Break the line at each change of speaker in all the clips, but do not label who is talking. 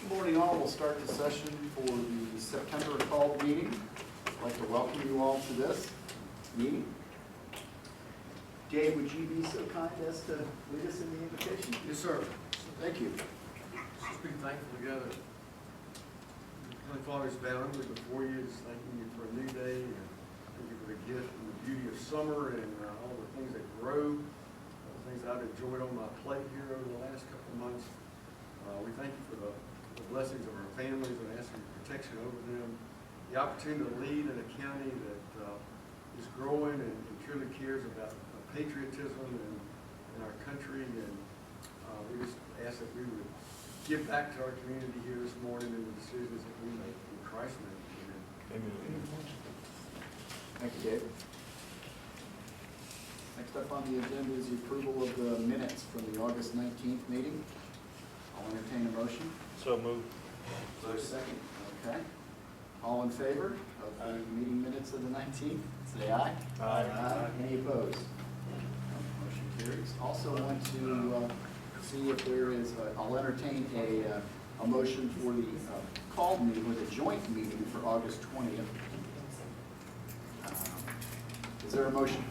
Good morning all. We'll start the session for the September called meeting. I'd like to welcome you all to this meeting. Dave, would you be so kind as to lead us in the invitation?
Yes, sir.
Thank you.
Let's be thankful together. Heavenly Father, it's boundly before you, just thanking you for a new day, and thank you for the gift and the beauty of summer and all the things that grow, all the things that I've enjoyed on my plate here over the last couple of months. We thank you for the blessings of our families and ask for your protection over them. The opportunity to lead in a county that is growing and truly cares about patriotism in our country, and we just ask that we would give back to our community here this morning in the decisions that we make in Christ's name. Amen.
Thank you, Dave. Next up on the agenda is the approval of the minutes from the August 19th meeting. I'll entertain a motion.
So moved.
Is there a second? Okay. All in favor of the meeting minutes of the 19th? Say aye.
Aye.
Any opposed? Motion carries. Also want to see if there is, I'll entertain a motion for the called meeting, or the joint meeting for August 20th. Is there a motion?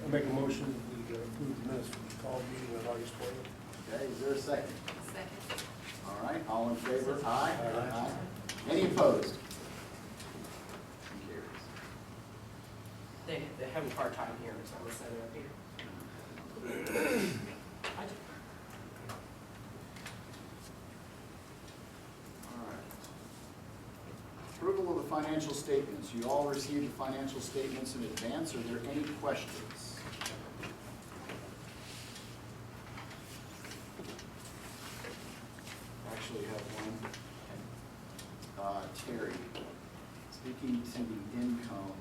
I make a motion that we approve the minutes from the call meeting on August 20th.
Okay, is there a second?
Second.
All right, all in favor? Aye.
Aye.
Any opposed? Motion carries.
They're having a hard time hearing us, I was saying up here.
All right. Approval of the financial statements. You all received the financial statements in advance. Are there any questions? Actually have one. Terry, speaking to the income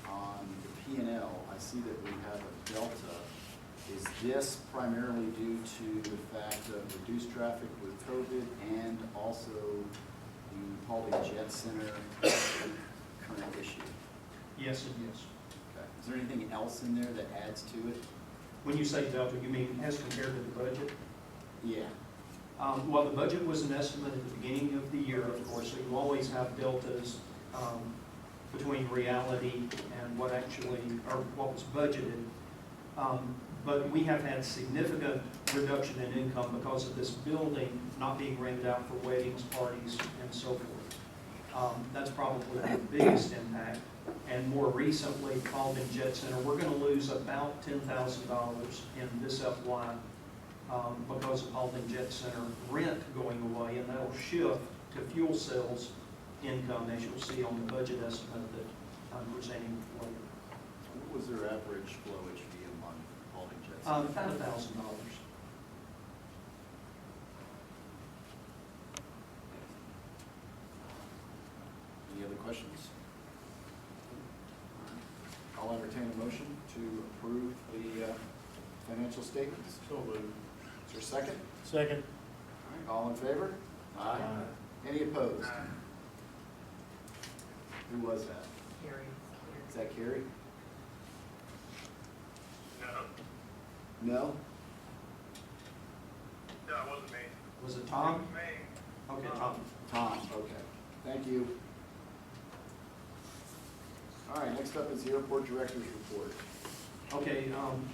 on the P&L, I see that we have a delta. Is this primarily due to the fact of reduced traffic with COVID and also the Paulding Jet Center current issue?
Yes and yes.
Okay. Is there anything else in there that adds to it?
When you say delta, you mean as compared to the budget?
Yeah.
Well, the budget was an estimate at the beginning of the year, of course, so you always have deltas between reality and what actually, or what was budgeted. But we have had significant reduction in income because of this building not being rented out for weddings, parties, and so forth. That's probably the biggest impact. And more recently, Paulding Jet Center, we're going to lose about $10,000 in this FY because of Paulding Jet Center rent going away, and that'll shift to fuel sales income, as you'll see on the budget estimate that I'm presenting later.
What was their average flowage fee a month, Paulding Jet Center?
About $1,000.
Any other questions? I'll entertain a motion to approve the financial statements.
So moved.
Is there a second?
Second.
All right, all in favor? Aye. Any opposed? Who was that?
Carrie.
Is that Carrie?
No,
No?
no, it wasn't me.
Was it Tom?
Me.
Okay, Tom.
Tom, okay. Thank you. All right, next up is the airport director's report.
Okay,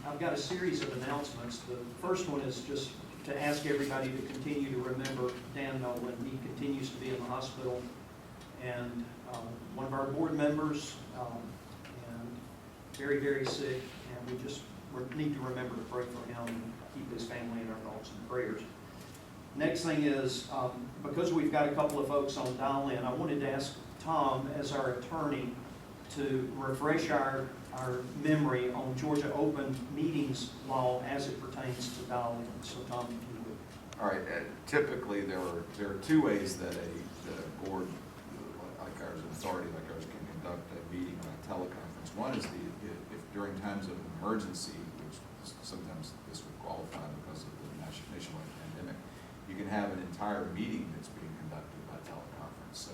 I've got a series of announcements. The first one is just to ask everybody to continue to remember Dan Nolan. He continues to be in the hospital, and one of our board members, and very, very sick, and we just need to remember to pray for him and keep his family in our thoughts and prayers. Next thing is, because we've got a couple of folks on dial-in, I wanted to ask Tom, as our attorney, to refresh our memory on Georgia open meetings law as it pertains to dial-in. So Tom, if you would.
All right, typically there are two ways that a board like ours, an authority like ours, can conduct a meeting by teleconference. One is if during times of emergency, which sometimes this would qualify because of the nationwide pandemic, you can have an entire meeting that's being conducted by teleconference. So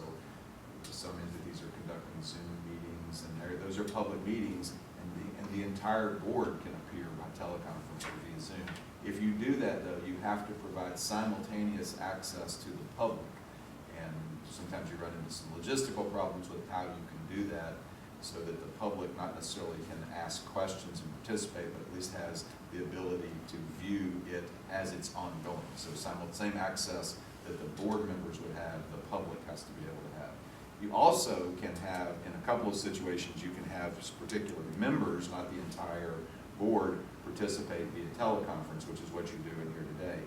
some entities are conducting Zoom meetings, and those are public meetings, and the entire board can appear by teleconference or via Zoom. If you do that, though, you have to provide simultaneous access to the public. And sometimes you run into some logistical problems with how you can do that, so that the public not necessarily can ask questions and participate, but at least has the ability to view it as it's ongoing. So same access that the board members would have, the public has to be able to have. You also can have, in a couple of situations, you can have particular members, not the entire board, participate via teleconference, which is what you do in here today.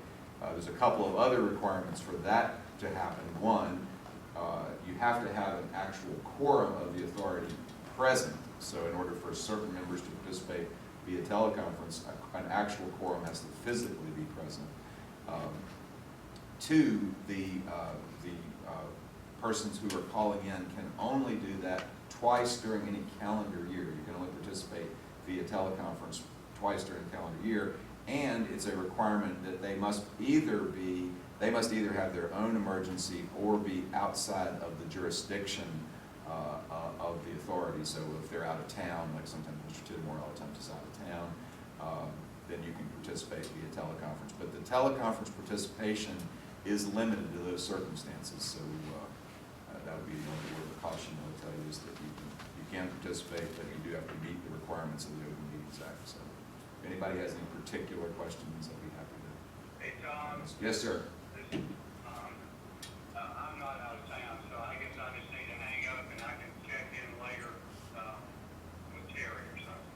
There's a couple of other requirements for that to happen. One, you have to have an actual quorum of the authority present. So in order for certain members to participate via teleconference, an actual quorum has to physically be present. Two, the persons who are calling in can only do that twice during any calendar year. You can only participate via teleconference twice during the calendar year, and it's a requirement that they must either have their own emergency or be outside of the jurisdiction of the authority. So if they're out of town, like sometimes Mr. Tidmore a lot of times is out of town, then you can participate via teleconference. But the teleconference participation is limited to those circumstances. So that would be the only word of caution I would tell you, is that you can participate, but you do have to meet the requirements of the Open Meetings Act. So if anybody has any particular questions, I'd be happy to.
Hey, Tom.
Yes, sir.
I'm not out of town, so I guess I just need to hang up and I can check in later with Terry or something.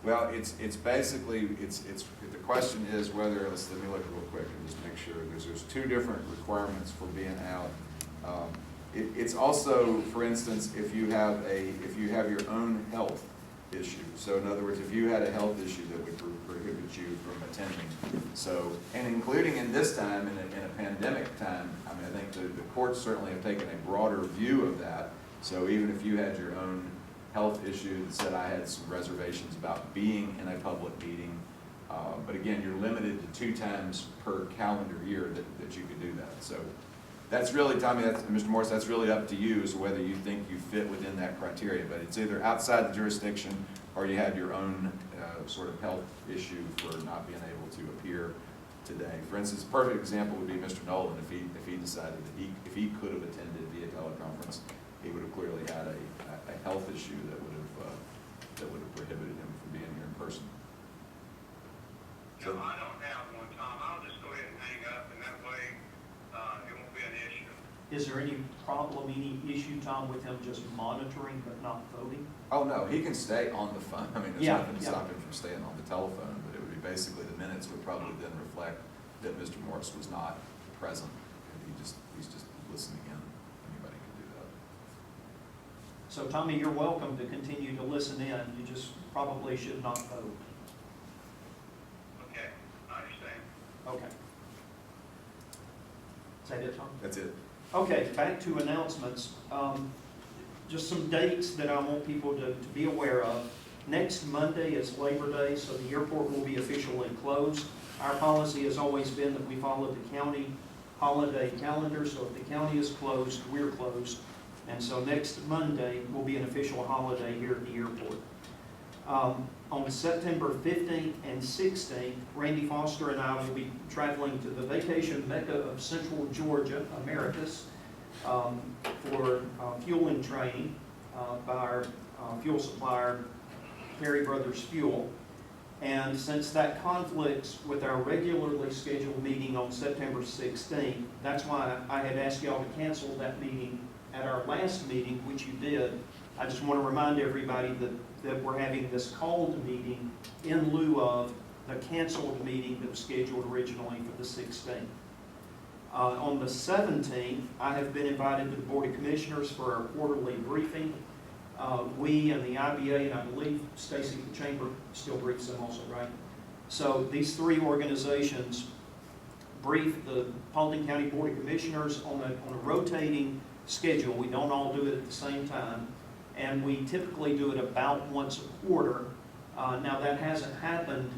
Well, it's basically, the question is whether, let me look real quick and just make sure, there's two different requirements for being out. It's also, for instance, if you have your own health issue. So in other words, if you had a health issue that would prohibit you from attending. So, and including in this time, in a pandemic time, I mean, I think the courts certainly have taken a broader view of that. So even if you had your own health issue that said I had some reservations about being in a public meeting, but again, you're limited to 2 times per calendar year that you could do that. So that's really, Tommy, Mr. Morris, that's really up to you as to whether you think you fit within that criteria. But it's either outside the jurisdiction or you have your own sort of health issue for not being able to appear today. For instance, a perfect example would be Mr. Nolan. If he decided that if he could have attended via teleconference, he would have clearly had a health issue that would have prohibited him from being here in person.
No, I don't have one, Tom. I'll just go ahead and hang up, and that way it won't be an issue.
Is there any problem, any issue, Tom, with him just monitoring but not voting?
Oh, no, he can stay on the phone. I mean, there's
Yeah,
nothing to
yeah.
stop him from staying on the telephone, but it would be basically, the minutes would probably then reflect that Mr. Morris was not present. He's just listening in. Anybody can do that.
So Tommy, you're welcome to continue to listen in. You just probably should not vote.
Okay, I understand.
Okay. Is that it, Tom?
That's it.
Okay, back to announcements. Just some dates that I want people to be aware of. Next Monday is Labor Day, so the airport will be officially closed. Our policy has always been that we follow the county holiday calendar, so if the county is closed, we're closed. And so next Monday will be an official holiday here at the airport. On September 15th and 16th, Randy Foster and I will be traveling to the vacation mecca of Central Georgia, Americus, for fueling training by our fuel supplier, Perry Brothers Fuel. And since that conflicts with our regularly scheduled meeting on September 16th, that's why I had asked y'all to cancel that meeting at our last meeting, which you did. I just want to remind everybody that we're having this called meeting in lieu of the canceled meeting that was scheduled originally for the 16th. On the 17th, I have been invited to the Board of Commissioners for our quarterly briefing. We and the IBA, and I believe Stacy Chamber still briefs them also, right? So these 3 organizations brief the Paulding County Board of Commissioners on a rotating schedule. We don't all do it at the same time, and we typically do it about once a quarter. Now that hasn't happened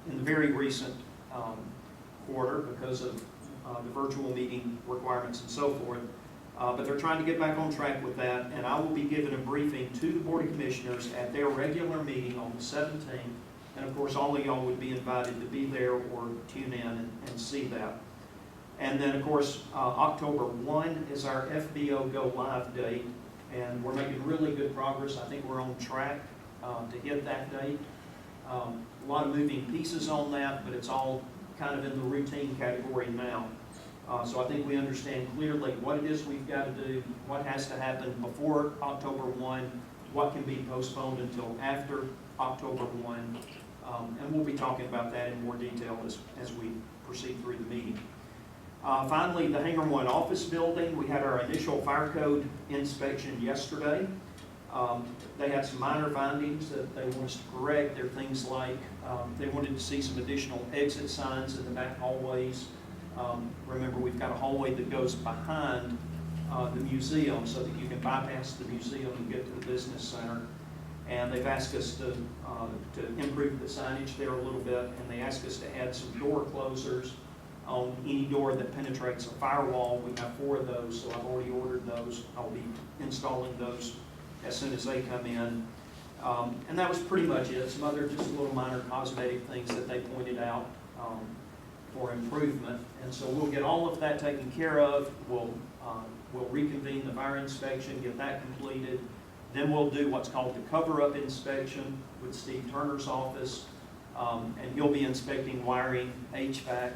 in the very recent quarter because of the virtual meeting requirements and so forth. But they're trying to get back on track with that, and I will be giving a briefing to the Board of Commissioners at their regular meeting on the 17th And of course, all of y'all would be invited to be there or tune in and see that. And then, of course, October 1 is our FBO Go Live date, and we're making really good progress. I think we're on track to hit that date. A lot of moving pieces on that, but it's all kind of in the routine category now. So I think we understand clearly what it is we've got to do, what has to happen before October 1, what can be postponed until after October 1. And we'll be talking about that in more detail as we proceed through the meeting. Finally, the Hangar 1 office building, we had our initial fire code inspection yesterday. They had some minor findings that they want us to correct. There are things like they wanted to see some additional exit signs in the back hallways. Remember, we've got a hallway that goes behind the museum so that you can bypass the museum and get to the business center. And they've asked us to improve the signage there a little bit, and they asked us to add some door closers on any door that penetrates a firewall. We have 4 of those, so I've already ordered those. I'll be installing those as soon as they come in. And that was pretty much it. Some other just little minor cosmetic things that they pointed out for improvement. And so we'll get all of that taken care of. We'll reconvene the fire inspection, get that completed. Then we'll do what's called the cover-up inspection with Steve Turner's office. And he'll be inspecting wiring, HVAC,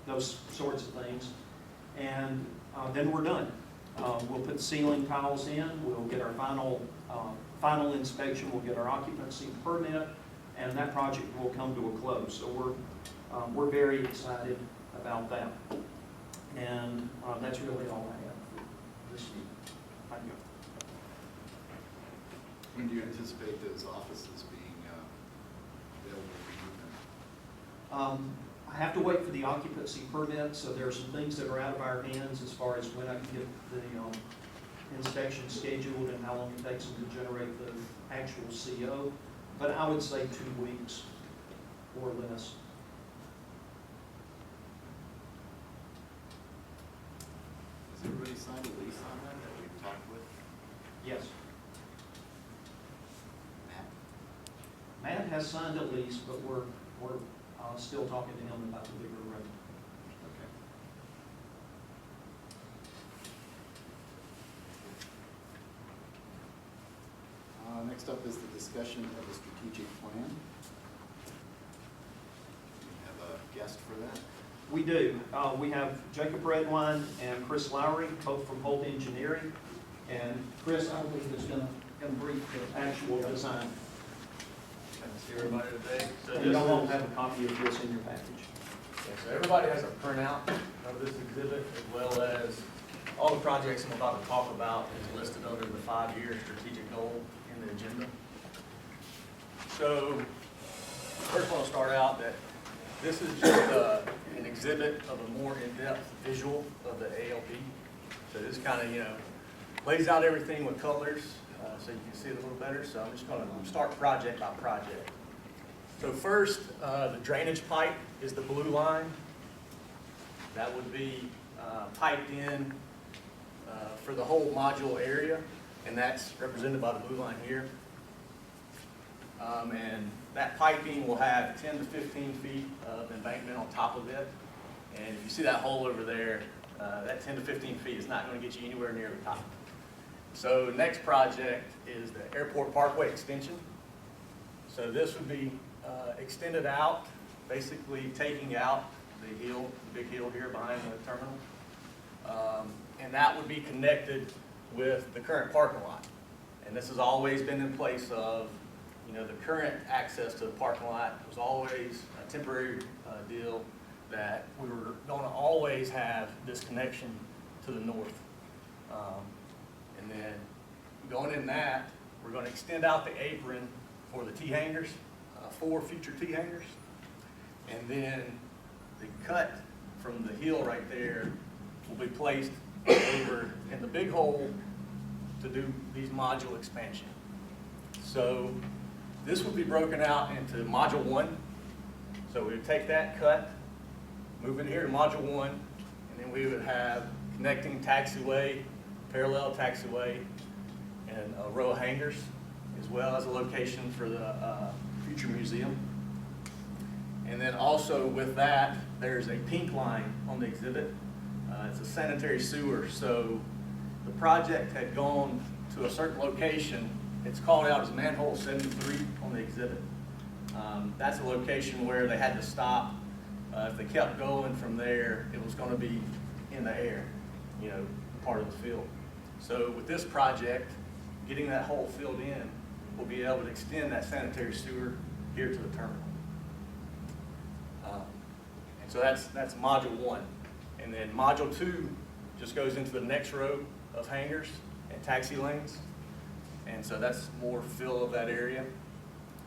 those sorts of things. And then we're done. We'll put the ceiling tiles in. We'll get our final inspection. We'll get our occupancy permit, and that project will come to a close. So we're very excited about that. And that's really all I have for this year. Thank you.
When do you anticipate those offices being available for movement?
I have to wait for the occupancy permit, so there are some things that are out of our hands as far as when I can get the inspection scheduled and how long it takes them to generate the actual CO. But I would say 2 weeks or less.
Has everybody signed a lease on that we've talked with?
Yes.
Matt?
Matt has signed a lease, but we're still talking to him about the bigger room.
Okay. Next up is the discussion of the strategic plan. We have a guest for that.
We do. We have Jacob Redwine and Chris Lowry, both from Holt Engineering. And Chris, I believe, is going to brief the actual design.
Can I see everybody today? So
And y'all won't have a copy of this in your package.
so everybody has a printout of this exhibit, as well as all the projects I'm about to talk about is listed under the 5-year strategic goal in the agenda. So first I want to start out that this is just an exhibit of a more in-depth visual of the ALP. So this kind of, lays out everything with colors so you can see it a little better. So I'm just going to start project by project. So first, the drainage pipe is the blue line. That would be piped in for the whole module area, and that's represented by the blue line here. And that piping will have 10 to 15 feet of embankment on top of it. And if you see that hole over there, that 10 to 15 feet is not going to get you anywhere near the top. So next project is the Airport Parkway extension. So this would be extended out, basically taking out the hill, the big hill here behind the terminal. And that would be connected with the current parking lot. And this has always been in place of, the current access to the parking lot was always a temporary deal that we were going to always have this connection to the north. And then going in that, we're going to extend out the apron for the T-hangers, 4 future T-hangers. And then the cut from the hill right there will be placed over in the big hole to do these module expansion. So this will be broken out into module 1. So we would take that cut, move it here to module 1, and then we would have connecting taxiway, parallel taxiway, and a row of hangars, as well as a location for the future museum. And then also with that, there's a pink line on the exhibit. It's a sanitary sewer, so the project had gone to a certain location. It's called out as manhole 73 on the exhibit. That's a location where they had to stop. If they kept going from there, it was going to be in the air, you know, part of the field. So with this project, getting that hole filled in, we'll be able to extend that sanitary sewer here to the terminal. And so that's module 1. And then module 2 just goes into the next row of hangars and taxi lanes. And so that's more fill of that area.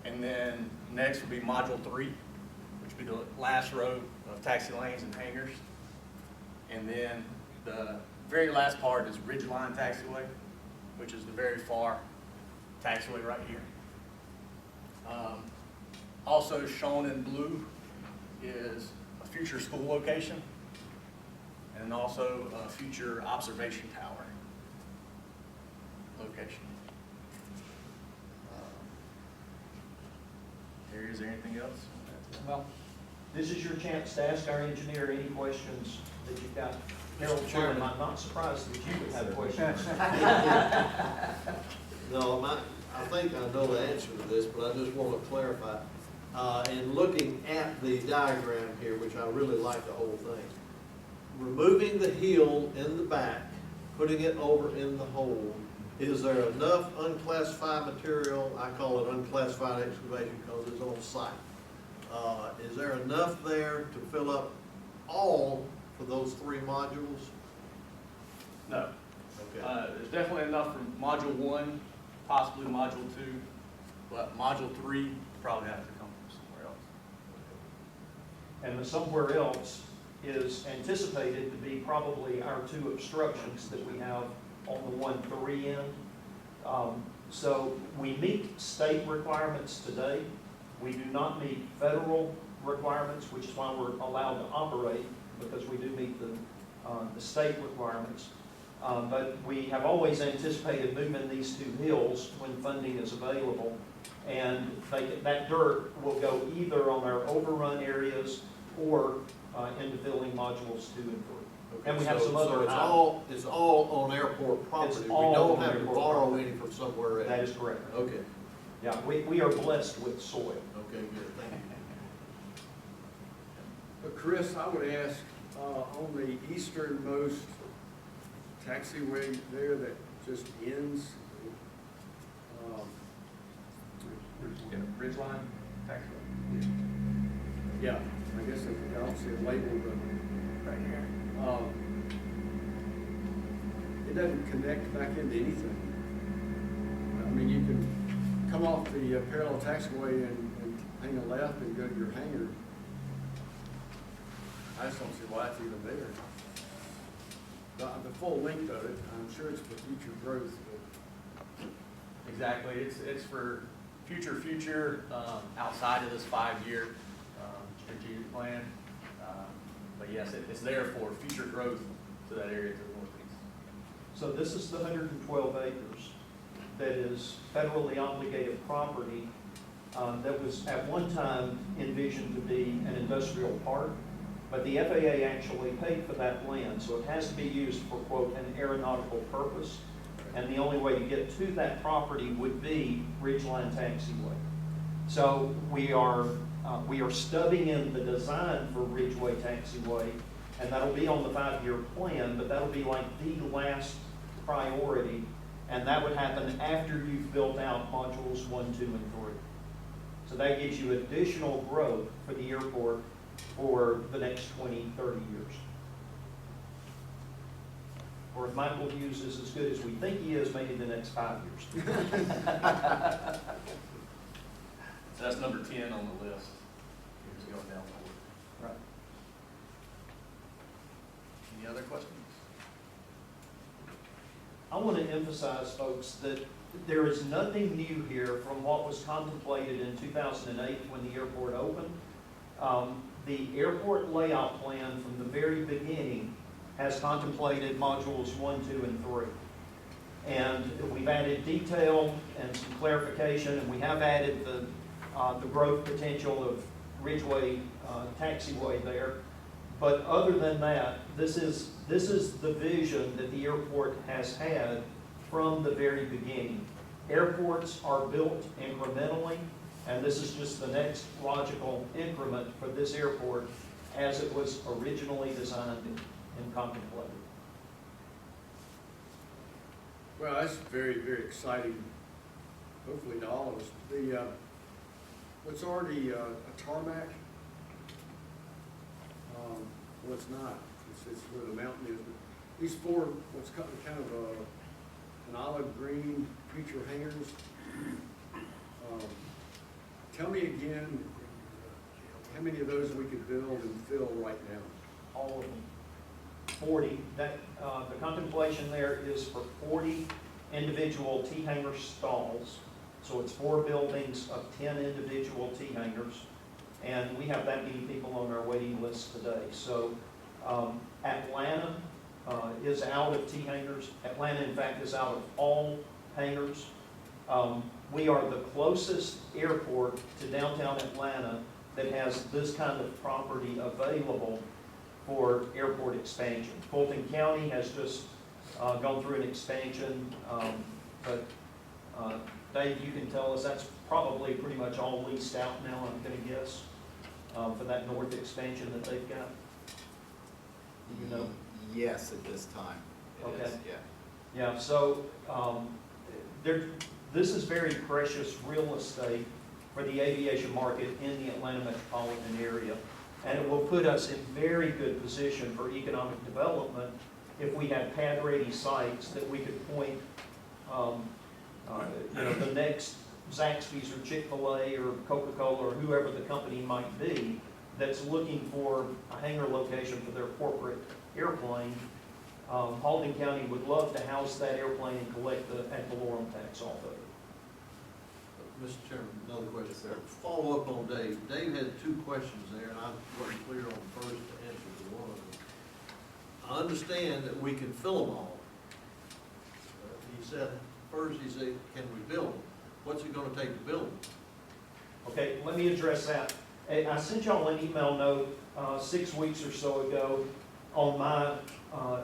And then next will be module 3, which will be the last row of taxi lanes and hangars. And then the very last part is Ridgeline Taxiway, which is the very far taxiway right here. Also shown in blue is a future school location and also a future observation tower location. Is there anything else?
Well, this is your chance to ask our engineer any questions that you've got. Harold Chairman, I'm not surprised that you would have questions.
No, I think I know the answer to this, but I just want to clarify. In looking at the diagram here, which I really like the whole thing, removing the hill in the back, putting it over in the hole, is there enough unclassified material? I call it unclassified excavation because it's on site. Is there enough there to fill up all for those 3 modules?
No.
Okay.
There's definitely enough for module 1, possibly module 2, but module 3 probably have to come from somewhere else.
And the somewhere else is anticipated to be probably our 2 obstructions that we have on the 1-3 end. So we meet state requirements today. We do not meet federal requirements, which is why we're allowed to operate, because we do meet the state requirements. But we have always anticipated moving these 2 hills when funding is available. And that dirt will go either on our overrun areas or into filling modules 2 and 3.
Okay,
And we have
so-
some other.
So it's all on airport property?
It's
We
all
don't
on
have to
airport
borrow
property.
any from somewhere else?
That is correct.
Okay,
Yeah, we are blessed with soil.
okay, good, thank you.
But Chris, I would ask, on the easternmost taxiway there that just ends,
Ridgeline Taxiway.
yeah, I guess I don't see it labeled, but
Right here.
it doesn't connect back into anything. I mean, you can come off the parallel taxiway and hang a left and go to your hangar. I just don't see why it's even there. The full length of it, I'm sure it's for future growth, but
Exactly. It's for future, outside of this 5-year strategic plan. But yes, it's there for future growth to that area to the northeast.
So this is the 112 acres that is federally obligated property that was at one time envisioned to be an industrial park, but the FAA actually paid for that land, so it has to be used for, quote, an aeronautical purpose. And the only way to get to that property would be Ridgeline Taxiway. So we are stubbing in the design for Ridgeway Taxiway, and that'll be on the 5-year plan, but that'll be like the last priority, and that would happen after you've built out modules 1, 2, and 3. So that gives you additional growth for the airport for the next 20, 30 years. Or if Michael Hughes is as good as we think he is, maybe the next 5 years.
So that's number 10 on the list. It's going down forward.
Right.
Any other questions?
I want to emphasize, folks, that there is nothing new here from what was contemplated in 2008 when the airport opened. The airport layout plan from the very beginning has contemplated modules 1, 2, and 3. And we've added detail and some clarification, and we have added the growth potential of Ridgeway taxiway there. But other than that, this is the vision that the airport has had from the very beginning. Airports are built incrementally, and this is just the next logical increment for this airport as it was originally designed and contemplated.
Well, that's very, very exciting, hopefully to all of us. The, what's already a tarmac? Well, it's not, it's where the mountain is, but these four, what's kind of an olive green creature hangers. Tell me again, how many of those we could build and fill right now?
All of them. 40. That, the contemplation there is for 40 individual T-hanger stalls. So it's 4 buildings of 10 individual T-hangers. And we have that many people on our waiting list today. So Atlanta is out of T-hangers. Atlanta, in fact, is out of all hangars. We are the closest airport to downtown Atlanta that has this kind of property available for airport expansion. Fulton County has just gone through an expansion, but Dave, you can tell us that's probably pretty much all leased out now, I'm going to guess, for that north expansion that they've got. Do you know?
Yes, at this time. It is,
Okay.
yeah.
Yeah, so this is very precious real estate for the aviation market in the Atlanta metropolitan area. And it will put us in very good position for economic development if we had pad-ready sites that we could point, the next Zaxby's or Chick-fil-A or Coca-Cola or whoever the company might be that's looking for a hangar location for their corporate airplane. Halton County would love to house that airplane and collect the ad valorem tax off of it.
Mr. Chairman, another question, sir. Follow up on Dave. Dave had 2 questions there, and I wasn't clear on the first answer to one of them. I understand that we can fill them all. He said, can we build them? What's it gonna take to build them?
Okay, let me address that. I sent y'all an email note 6 weeks or so ago on my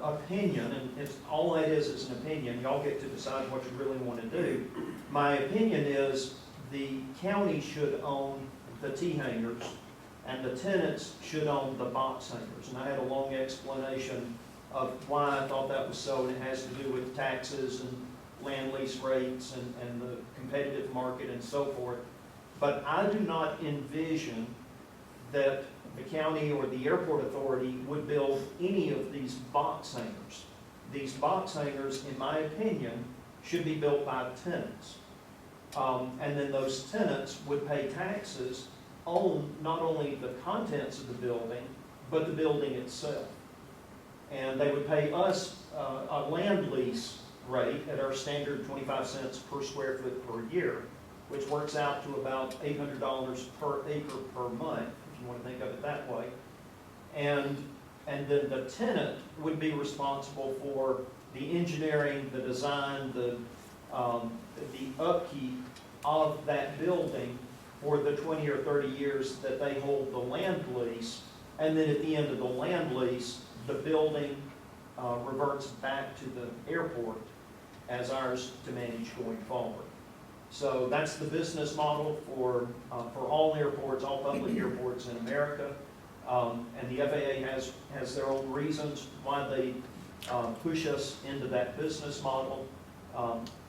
opinion, and all that is an opinion. Y'all get to decide what you really want to do. My opinion is the county should own the T-hangers, and the tenants should own the box hangers. And I had a long explanation of why I thought that was so, and it has to do with taxes and land lease rates and the competitive market and so forth. But I do not envision that the county or the airport authority would build any of these box hangers. These box hangers, in my opinion, should be built by tenants. And then those tenants would pay taxes on not only the contents of the building, but the building itself. And they would pay us a land lease rate at our standard 25 cents per square foot per year, which works out to about $800 per acre per month, if you want to think of it that way. And then the tenant would be responsible for the engineering, the design, the upkeep of that building for the 20 or 30 years that they hold the land lease. And then at the end of the land lease, the building reverts back to the airport as ours to manage going forward. So that's the business model for all airports, all public airports in America. And the FAA has their own reasons why they push us into that business model.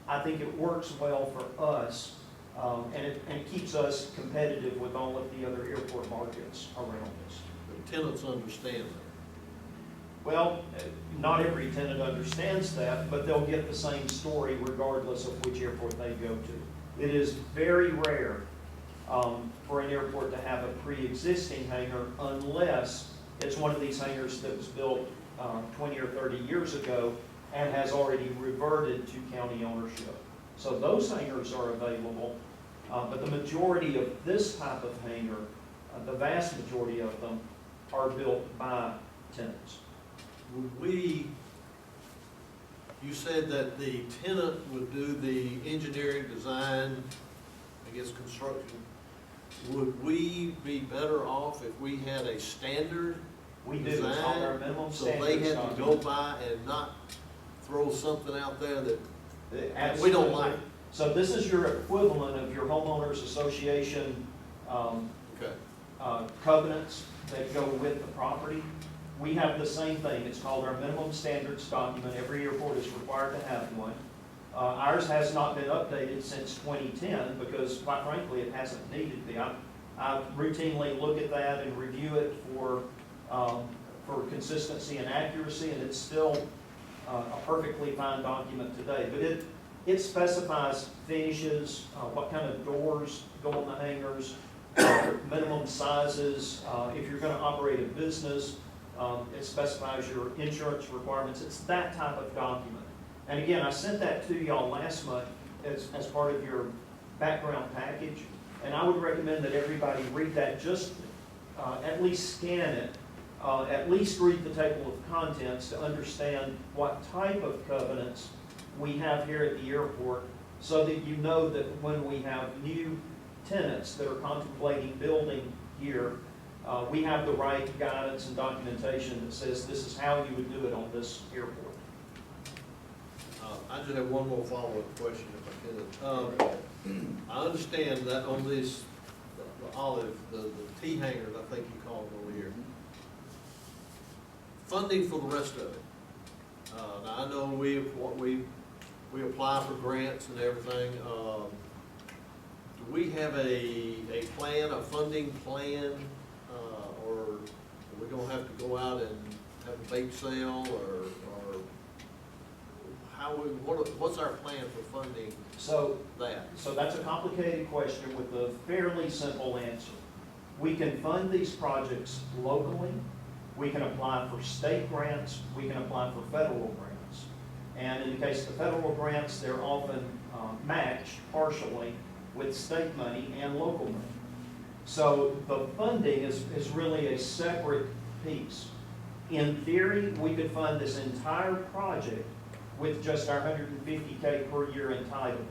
I think it works well for us, and it keeps us competitive with all of the other airport markets around us.
The tenants understand that.
Well, not every tenant understands that, but they'll get the same story regardless of which airport they go to. It is very rare for an airport to have a pre-existing hangar unless it's one of these hangars that was built 20 or 30 years ago and has already reverted to county ownership. So those hangars are available, but the majority of this type of hangar, the vast majority of them, are built by tenants.
You said that the tenant would do the engineering, design, I guess construction. would we be better off if we had a standard
We do, it's called our minimum
so they
standards
had to go
document.
by and not throw something out there that
Absolutely.
we don't like?
So this is your equivalent of your homeowners association,
Okay.
covenants that go with the property. We have the same thing, it's called our minimum standards document, every airport is required to have one. Ours has not been updated since 2010, because quite frankly, it hasn't needed to be. I routinely look at that and review it for consistency and accuracy, and it's still a perfectly fine document today. But it specifies finishes, what kind of doors go on the hangars, minimum sizes, if you're gonna operate a business, it specifies your insurance requirements. It's that type of document. And again, I sent that to y'all last month as part of your background package. And I would recommend that everybody read that, just at least scan it, at least read the table of contents to understand what type of covenants we have here at the airport, so that you know that when we have new tenants that are contemplating building here, we have the right guidance and documentation that says this is how you would do it on this airport.
I just have one more follow-up question if I could. I understand that on this, the olive, the T hangers, I think you call them over here. Funding for the rest of it. Now, I know we apply for grants and everything. Do we have a plan, a funding plan, or are we gonna have to go out and have a bake sale, or how what's our plan for funding
So
that?
So that's a complicated question with a fairly simple answer. We can fund these projects locally, we can apply for state grants, we can apply for federal grants. And in the case of the federal grants, they're often matched partially with state money and local money. So the funding is really a separate piece. In theory, we could fund this entire project with just our $150K per year entitlement,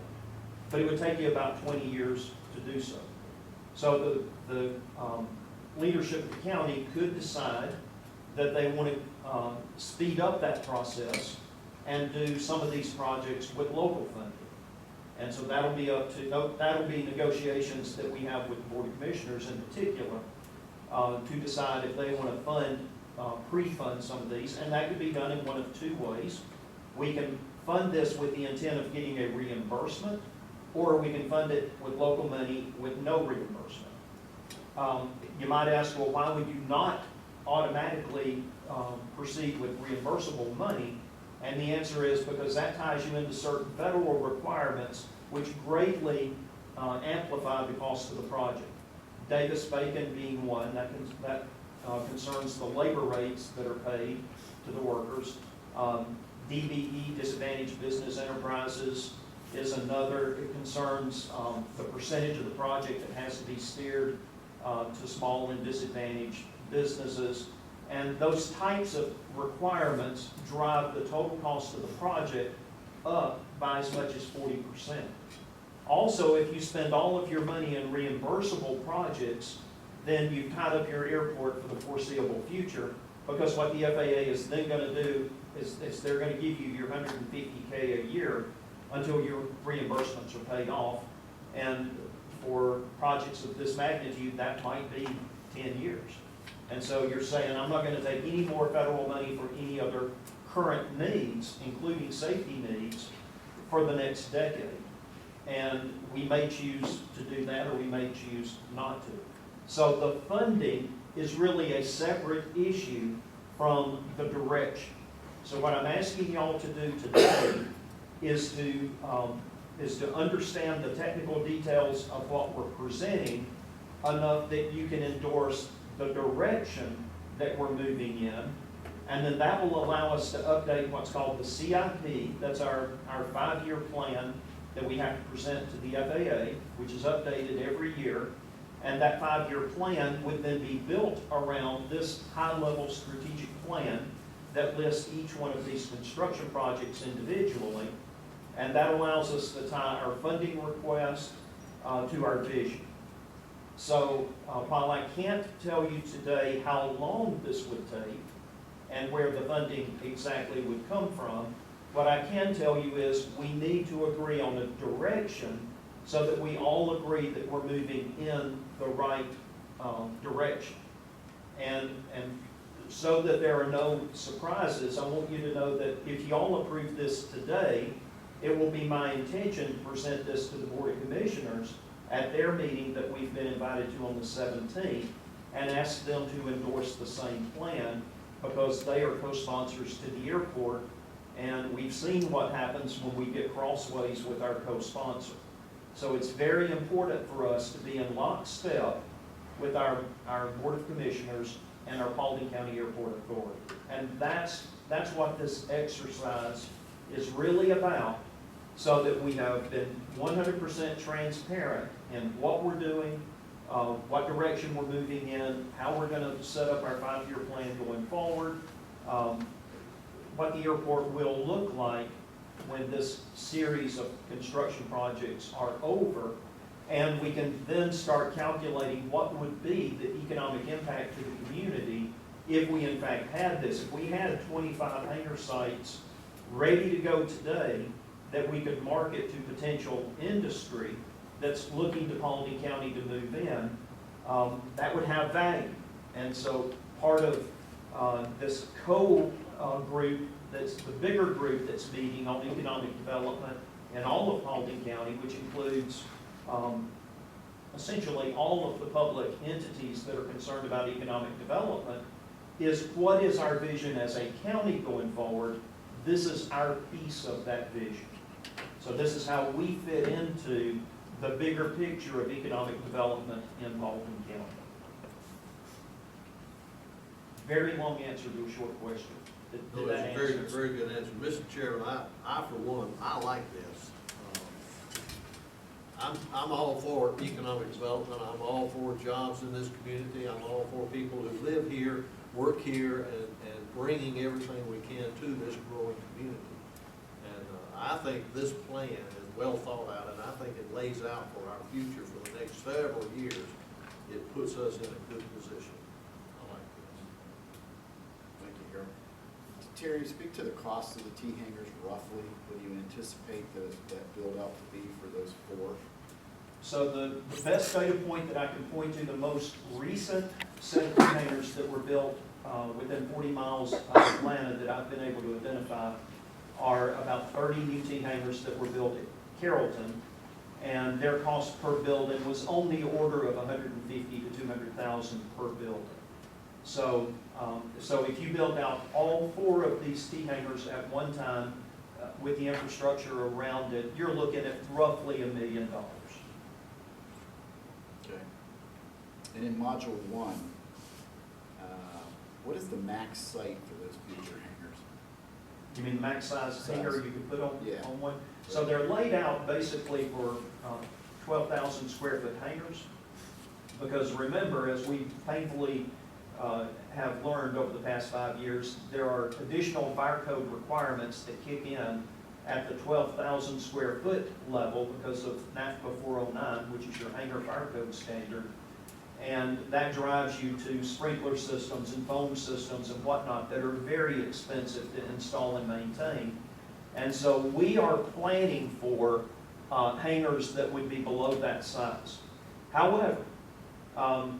but it would take you about 20 years to do so. So the leadership of the county could decide that they want to speed up that process and do some of these projects with local funding. And so that'll be negotiations that we have with the Board of Commissioners in particular, to decide if they want to pre-fund some of these, and that could be done in one of two ways. We can fund this with the intent of getting a reimbursement, or we can fund it with local money with no reimbursement. You might ask, well, why would you not automatically proceed with reimbursable money? And the answer is because that ties you into certain federal requirements which greatly amplify the cost of the project. Davis-Bacon being one, that concerns the labor rates that are paid to the workers. DBE, Disadvantaged Business Enterprises, is another. It concerns the percentage of the project that has to be steered to small and disadvantaged businesses. And those types of requirements drive the total cost of the project up by as much as 40%. Also, if you spend all of your money in reimbursable projects, then you've tied up your airport for the foreseeable future, because what the FAA is then going to do is they're going to give you your $150K a year until your reimbursements are paid off. And for projects of this magnitude, that might be 10 years. And so you're saying, I'm not going to take any more federal money for any other current needs, including safety needs, for the next decade. And we may choose to do that, or we may choose not to. So the funding is really a separate issue from the direction. So what I'm asking y'all to do today is to understand the technical details of what we're presenting enough that you can endorse the direction that we're moving in, and then that will allow us to update what's called the CIP. That's our 5-year plan that we have to present to the FAA, which is updated every year. And that 5-year plan would then be built around this high-level strategic plan that lists each one of these construction projects individually. And that allows us to tie our funding request to our vision. So while I can't tell you today how long this would take and where the funding exactly would come from, what I can tell you is we need to agree on a direction so that we all agree that we're moving in the right direction. And so that there are no surprises, I want you to know that if you all approve this today, it will be my intention to present this to the Board of Commissioners at their meeting that we've been invited to on the 17th and ask them to endorse the same plan because they are co-sponsors to the airport, and we've seen what happens when we get crossways with our co-sponsor. So it's very important for us to be in lockstep with our Board of Commissioners and our Paulding County Airport Authority. And that's what this exercise is really about, so that we have been 100% transparent in what we're doing, what direction we're moving in, how we're going to set up our 5-year plan going forward, what the airport will look like when this series of construction projects are over, and we can then start calculating what would be the economic impact to the community if we in fact had this. If we had 25 hangar sites ready to go today that we could market to potential industry that's looking to Paulding County to move in, that would have value. And so part of this group, that's the bigger group that's meeting on economic development in all of Paulding County, which includes essentially all of the public entities that are concerned about economic development, is what is our vision as a county going forward. This is our piece of that vision. So this is how we fit into the bigger picture of economic development in Paulding County. Very long answer to a short question.
No,
Did that
that's a very,
answer?
very good answer. Mr. Chairman, I for one, I like this. I'm all for economic development. I'm all for jobs in this community. I'm all for people who live here, work here, and bringing everything we can to this growing community. And I think this plan is well thought out, and I think it lays out for our future for the next several years. It puts us in a good position. I like this.
Thank you, Harold. Terry, speak to the cost of the T-hangers roughly. What do you anticipate that build-out to be for those 4?
So the best data point that I can point to, the most recent set of T-hangers that were built within 40 miles of Atlanta that I've been able to identify are about 30 new T-hangers that were built at Carrollton, and their cost per building was on the order of $150,000 to $200,000 per building. So, so if you built out all 4 of these T-hangers at one time with the infrastructure around it, you're looking at roughly $1 million.
Okay. And in Module 1, what is the max site for those future hangars?
You mean the max size hangar you could put on,
Yeah.
on one? So they're laid out basically for 12,000 square foot hangars. Because remember, as we painfully have learned over the past 5 years, there are additional fire code requirements that kick in at the 12,000 square foot level because of NAFPA 409, which is your hangar fire code standard. And that drives you to sprinkler systems and foam systems and whatnot that are very expensive to install and maintain. And so we are planning for hangars that would be below that size. However,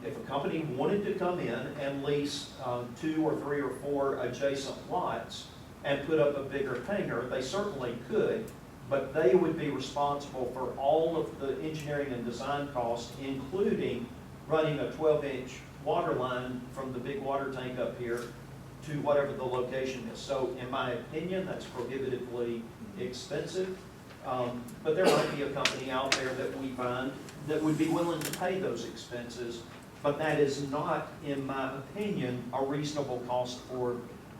if a company wanted to come in and lease 2 or 3 or 4 adjacent lots and put up a bigger hangar, they certainly could, but they would be responsible for all of the engineering and design costs, including running a 12-inch water line from the big water tank up here to whatever the location is. So in my opinion, that's prohibitively expensive. But there might be a company out there that we find that would be willing to pay those expenses, but that is not, in my opinion, a reasonable cost for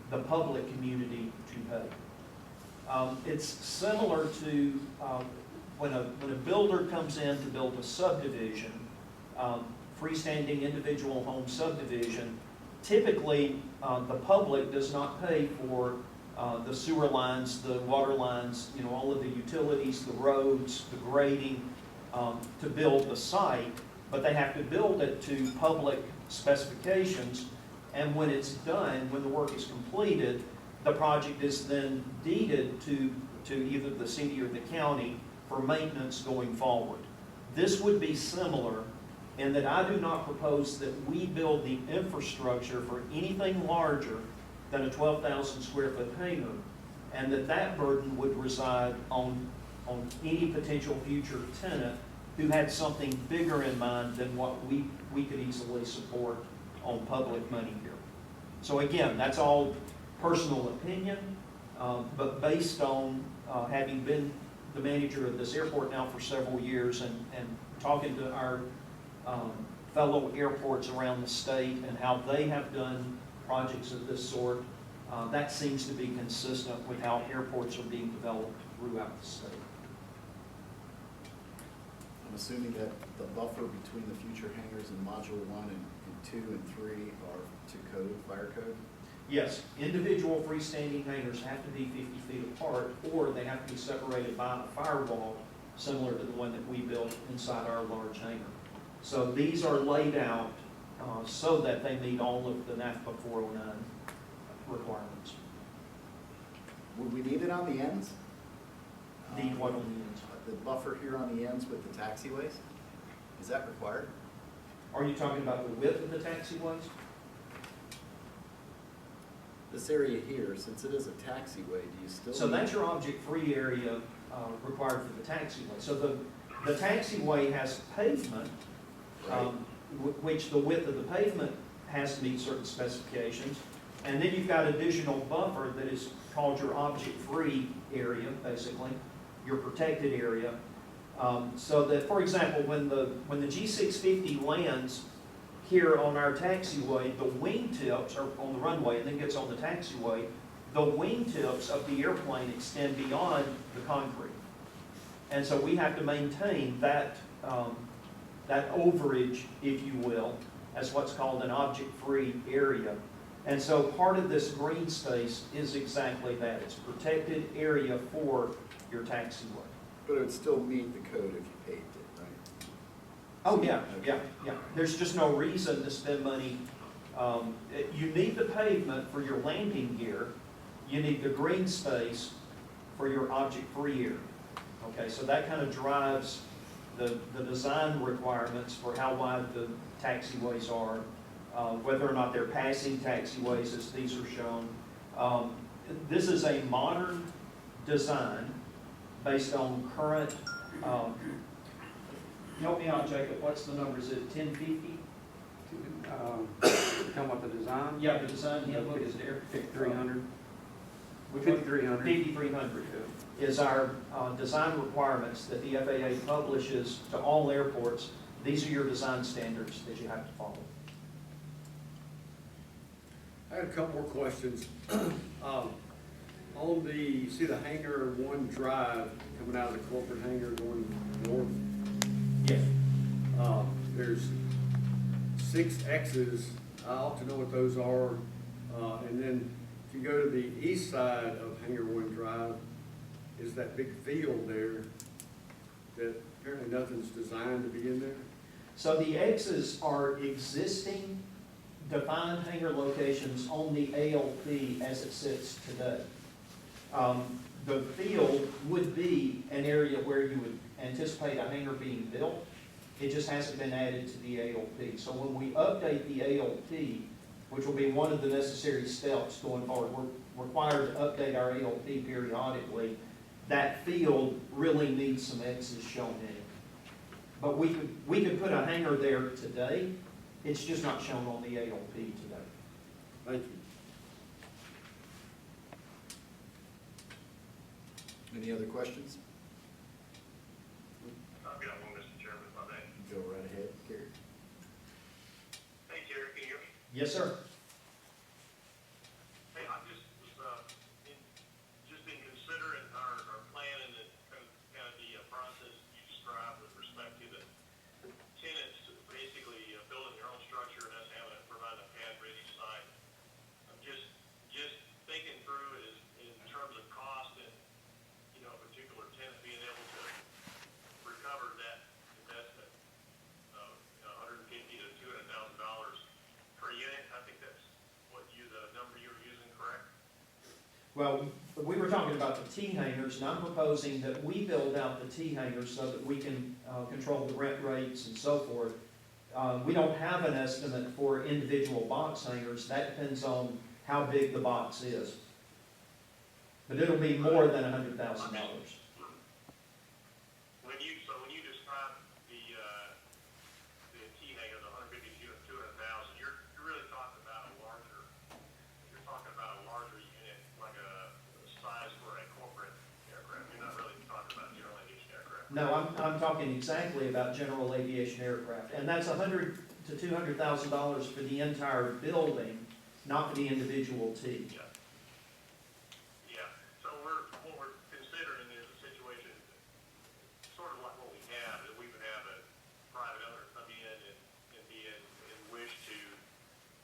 the public community to pay. It's similar to when a builder comes in to build a subdivision, freestanding individual home subdivision. Typically, the public does not pay for the sewer lines, the water lines, all of the utilities, the roads, the grading, to build the site. but they have to build it to public specifications. And when it's done, when the work is completed, the project is then deeded to either the city or the county for maintenance going forward. This would be similar in that I do not propose that we build the infrastructure for anything larger than a 12,000 square foot hangar, and that burden would reside on any potential future tenant who had something bigger in mind than what we could easily support on public money here. So again, that's all personal opinion, but based on having been the manager of this airport now for several years and talking to our fellow airports around the state and how they have done projects of this sort, that seems to be consistent with how airports are being developed throughout the state.
I'm assuming that the buffer between the future hangars in Module 1 and 2 and 3 are to code, fire code?
Yes, individual freestanding hangars have to be 50 feet apart, or they have to be separated by a firewall similar to the one that we built inside our large hangar. So these are laid out so that they meet all of the NAFPA 409 requirements.
Would we need it on the ends?
The what on the ends?
The buffer here on the ends with the taxiways? Is that required?
Are you talking about the width of the taxiways?
This area here, since it is a taxiway, do you still?
So
need-
that's your object-free area required for the taxiway. So the taxiway has pavement, which the width of the pavement has to meet certain specifications. And then you've got additional buffer that is called your object-free area, basically, your protected area. So that, for example, when the G650 lands here on our taxiway, the wingtips are on the runway and then gets on the taxiway, the wingtips of the airplane extend beyond the concrete. And so we have to maintain that, that overage, if you will, as what's called an object-free area. And so part of this green space is exactly that. It's a protected area for your taxiway.
But it would still meet the code if you paved it, right?
Oh, yeah. There's just no reason to spend money. You need the pavement for your landing gear. You need the green space for your object-free area. Okay, so that kind of drives the design requirements for how wide the taxiways are, whether or not they're passing taxiways as these are shown. This is a modern design based on current, help me out, Jacob, what's the number? Is it 1050?
Come with the design?
Yeah, the design handbook is there.
5300.
Which one?
5300.
5300 is our design requirements that the FAA publishes to all airports. These are your design standards that you have to follow.
I had a couple more questions. On the, see the hangar 1 drive coming out of the corporate hangar going north?
Yes.
There's 6 X's. I ought to know what those are. And then if you go to the east side of hangar 1 drive, is that big field there that apparently nothing's designed to be in there?
So the X's are existing defined hangar locations on the ALP as it sits today. The field would be an area where you would anticipate a hangar being built. It just hasn't been added to the ALP. So when we update the ALP, which will be one of the necessary steps going forward, we're required to update our ALP periodically. That field really needs some X's shown in it. But we could put a hangar there today. It's just not shown on the ALP today.
Thank you.
Any other questions?
I've got one, Mr. Chairman, if I may.
Go right ahead, Gary.
Hey, Jerry, can you hear me?
Yes, sir.
Hey, I just was, in considering our plan and the kind of the process you described with respect to the tenants basically building their own structure and us having to provide a pad-ready site. I'm just thinking through it in terms of cost and, you know, a particular tenant being able to recover that investment.
Well, we were talking about the T-hangers, and I'm proposing that we build out the T-hangers so that we can control the rent rates and so forth. We don't have an estimate for individual box hangers. That depends on how big the box is. But it'll be more than $100,000.
When you describe the T hangers, 150 to 200,000, you're really talking about a larger unit, like a size for a corporate aircraft. You're not really talking about general aviation aircraft.
No, I'm talking exactly about general aviation aircraft, and that's $100,000 to $200,000 for the entire building, not for the individual T.
Yeah. Yeah, so what we're considering is a situation sort of like what we have, that we would have a private owner come in and wish to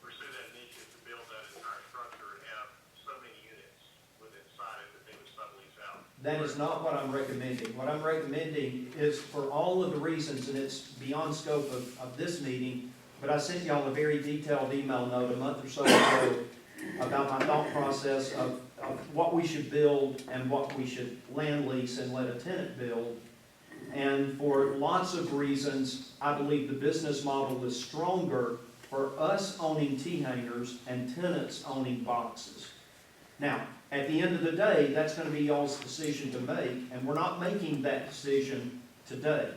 pursue that initiative to build that entire structure and have so many units within inside it that they would sublease out.
That is not what I'm recommending. What I'm recommending is for all of the reasons, and it's beyond scope of this meeting, but I sent y'all a very detailed email note a month or so ago about my thought process of what we should build and what we should land lease and let a tenant build. And for lots of reasons, I believe the business model is stronger for us owning T-hangers and tenants owning boxes. Now, at the end of the day, that's going to be y'all's decision to make, and we're not making that decision today.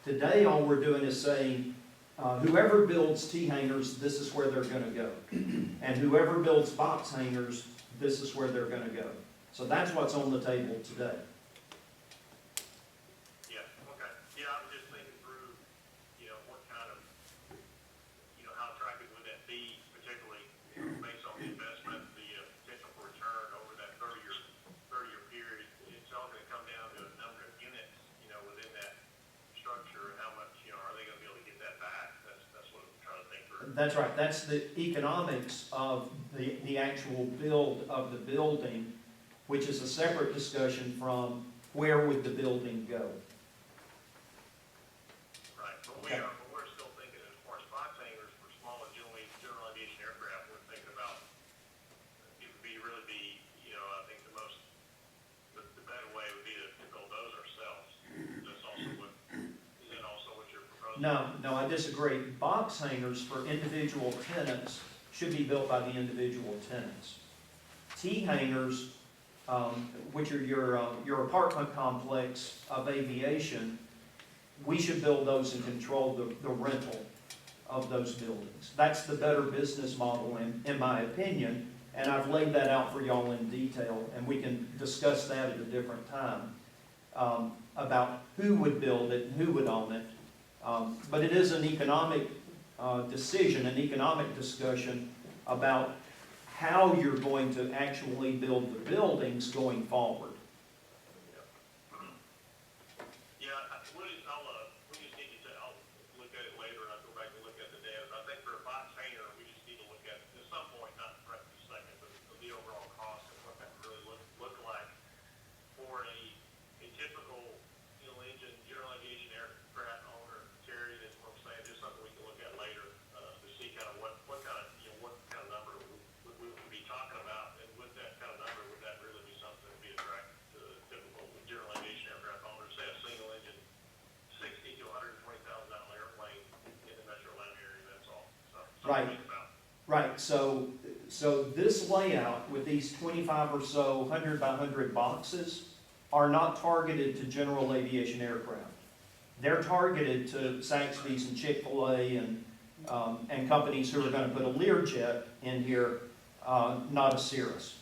Today, all we're doing is saying, whoever builds T-hangers, this is where they're going to go. And whoever builds box hangers, this is where they're going to go. So that's what's on the table today.
Yeah, okay. Yeah, I was just thinking through, what kind of, how attractive would that be, particularly based on the investment, the potential for return over that 30-year period. It's all going to come down to a number of units, within that structure, and how much, are they going to be able to get that back? That's what I'm trying to think through.
That's right. That's the economics of the actual build of the building, which is a separate discussion from where would the building go.
Right, but we're still thinking as far as box hangers for small and general aviation aircraft, we're thinking about, it would really be, I think the better way would be to build those ourselves. Is that also what you're proposing?
No, I disagree. Box hangers for individual tenants should be built by the individual tenants. T-hangers, which are your apartment complex of aviation, we should build those and control the rental of those buildings. That's the better business model in my opinion, and I've laid that out for y'all in detail, and we can discuss that at a different time about who would build it and who would own it. But it is an economic decision, an economic discussion about how you're going to actually build the buildings going forward.
Yeah, we just need to, I'll look at it later, and I'll go back and look at the data. I think for a box hanger, we just need to look at some point, not right this second, but the overall cost of what that would really look like for a typical, engine, general aviation aircraft owner. Terry, that's what I'm saying, just something we can look at later, to see kind of what kind of number we would be talking about, and with that kind of number, would that really be something that would be attractive to the typical general aviation aircraft owner, say a single engine, $60,000 to $120,000 airplane in the metro Atlanta area, that's all. So,
Right.
something to think about.
Right, so this layout with these 25 or so 100 by 100 boxes are not targeted to general aviation aircraft. They're targeted to Saxby's and Chick-fil-A and companies who are going to put a Learjet in here, not a Cirrus.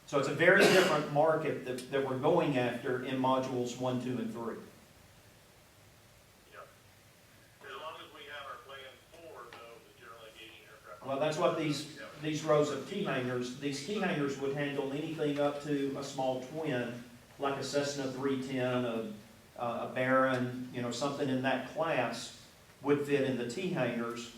So it's a very different market that we're going after in modules 1, 2, and 3.
Yeah. As long as we have our plan forward, though, the general aviation aircraft.
Well, that's what these rows of T-hangers, these T-hangers would handle anything up to a small twin, like a Cessna 310, a Baron, something in that class would fit in the T-hangers.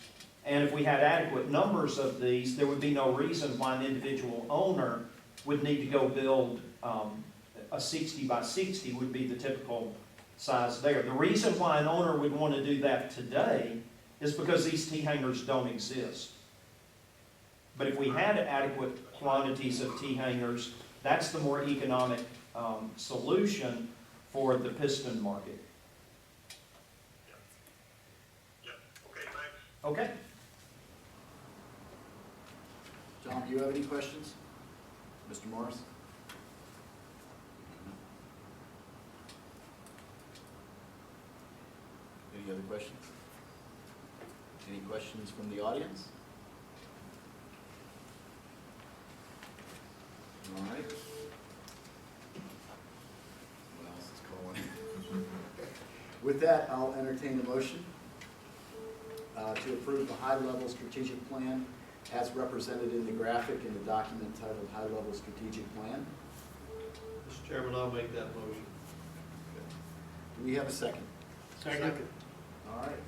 And if we had adequate numbers of these, there would be no reason why an individual owner would need to go build a 60 by 60 would be the typical size there. The reason why an owner would want to do that today is because these T-hangers don't exist. But if we had adequate quantities of T-hangers. That's the more economic solution for the piston market.
Yep, okay, thanks.
Okay?
John, do you have any questions? Mr. Morris? Any other questions? Any questions from the audience? All right. What else is calling? With that, I'll entertain the motion to approve the high-level strategic plan as represented in the graphic in the document titled High-Level Strategic Plan.
Mr. Chairman, I'll make that motion.
Do we have a second?
Second.
All right.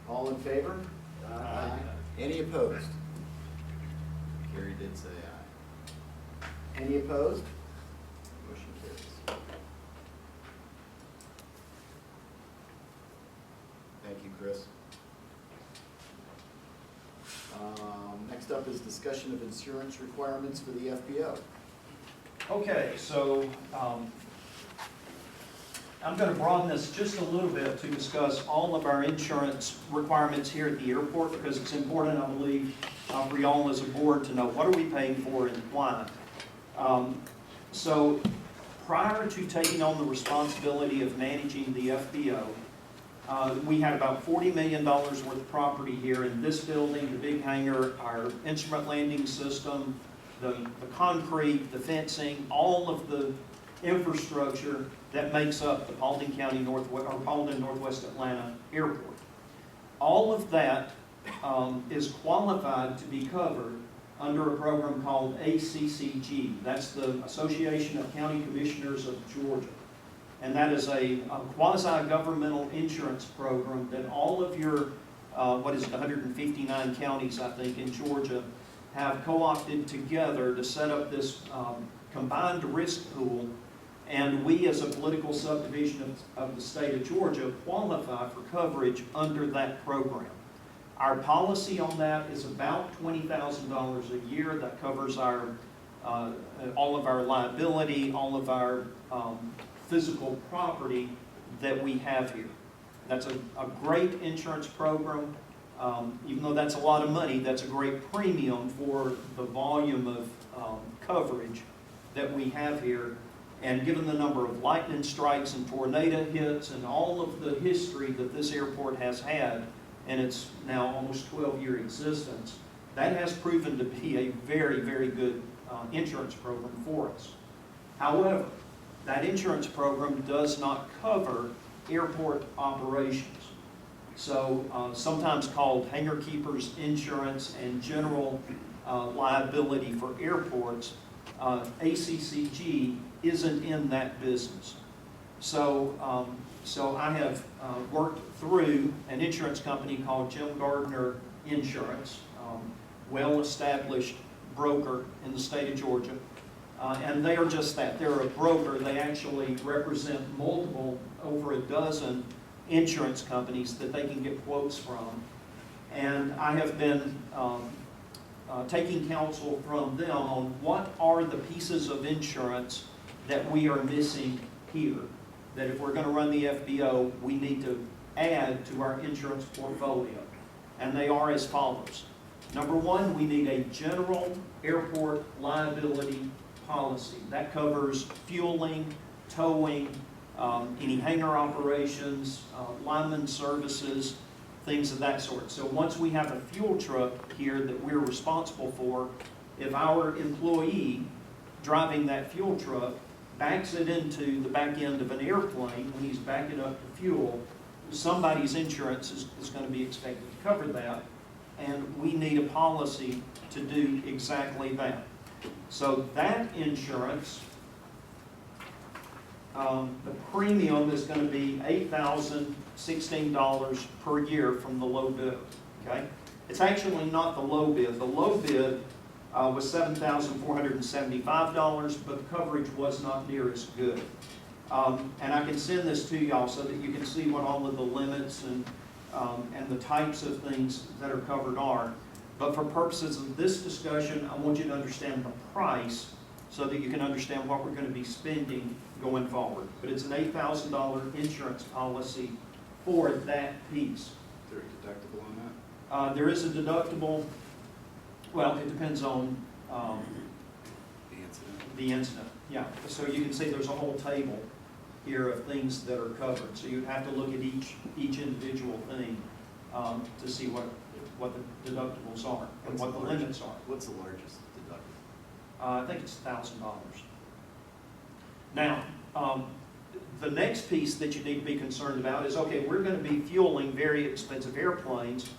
All in favor? Aye. Any opposed? Carrie did say aye. Any opposed? Motion carries. Thank you, Chris. Next up is discussion of insurance requirements for the FBO.
Okay, so I'm going to broaden this just a little bit to discuss all of our insurance requirements here at the airport, because it's important, I believe, for y'all as a board to know what are we paying for and why. So prior to taking on the responsibility of managing the FBO, we had about $40 million worth of property here in this building, the big hangar, our instrument landing system, the concrete, the fencing, all of the infrastructure that makes up the Paulding County Northwest, or Paulding Northwest Atlanta Airport. All of that is qualified to be covered under a program called ACCG. That's the Association of County Commissioners of Georgia. And that is a quasi-governmental insurance program that all of your, 159 counties, I think, in Georgia have co-opted together to set up this combined risk pool. And we, as a political subdivision of the state of Georgia, qualify for coverage under that program. Our policy on that is about $20,000 a year. That covers our all of our liability, all of our physical property that we have here. That's a great insurance program. Even though that's a lot of money, that's a great premium for the volume of coverage that we have here. And given the number of lightning strikes and tornado hits and all of the history that this airport has had in its now almost 12-year existence, that has proven to be a very, very good insurance program for us. However, that insurance program does not cover airport operations. So sometimes called hangar keepers insurance and general liability for airports, ACCG isn't in that business. So, so I have worked through an insurance company called Jim Gardner Insurance, well-established broker in the state of Georgia. And they are just that. They're a broker. They actually represent multiple, over a dozen insurance companies that they can get quotes from. And I have been taking counsel from them on what are the pieces of insurance that we are missing here. That if we're going to run the FBO, we need to add to our insurance portfolio. And they are as follows. Number one, we need a general airport liability policy. That covers fueling, towing, any hangar operations, lineman services, things of that sort. So once we have a fuel truck here that we're responsible for, if our employee driving that fuel truck backs it into the back end of an airplane when he's backing up the fuel, somebody's insurance is going to be expected to cover that, and we need a policy to do exactly that. So that insurance, the premium is going to be $8,016 per year from the low bid, okay? It's actually not the low bid. The low bid was $7,475, but the coverage was not near as good. And I can send this to y'all so that you can see what all of the limits and the types of things that are covered are. But for purposes of this discussion, I want you to understand the price so that you can understand what we're going to be spending going forward. But it's an $8,000 insurance policy for that piece.
Is there a deductible on that?
There is a deductible, well, it depends on
The incident?
the incident. Yeah, so you can see there's a whole table here of things that are covered. So you'd have to look at each individual thing to see what the deductibles are and what the limits are.
What's the largest deductible?
I think it's $1,000. Now, the next piece that you need to be concerned about is, okay, we're going to be fueling very expensive airplanes.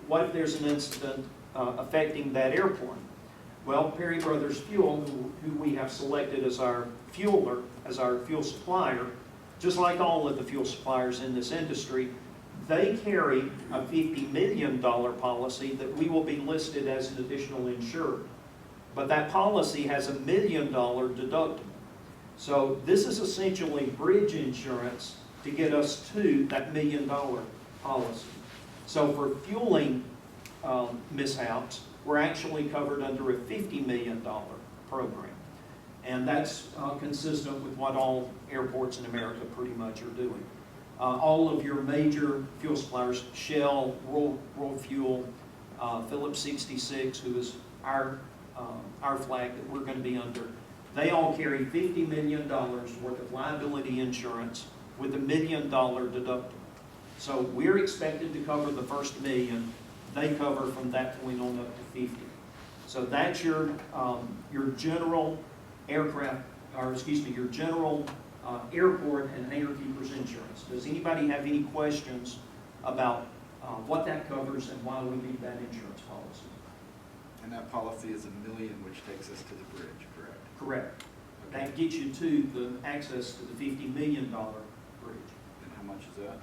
What if there's an incident affecting that airplane? Well, Perry Brothers Fuel, who we have selected as our fueler, as our fuel supplier, just like all of the fuel suppliers in this industry, they carry a $50 million policy that we will be listed as an additional insured. But that policy has a $1 million deductible. So this is essentially bridge insurance to get us to that $1 million policy. So for fueling mishaps, we're actually covered under a $50 million program. And that's consistent with what all airports in America pretty much are doing. All of your major fuel suppliers, Shell, World Fuel, Phillips 66, who is our flag that we're going to be under, they all carry $50 million worth of liability insurance with a $1 million deductible. So we're expected to cover the first $1 million. They cover from that point on up to 50. So that's your general aircraft, or excuse me, your general airport and hangar keepers insurance. Does anybody have any questions about what that covers and why we need that insurance policy?
And that policy is $1 million, which takes us to the bridge, correct?
Correct.
Okay.
That gets you to the access to the $50 million bridge.
And how much is that?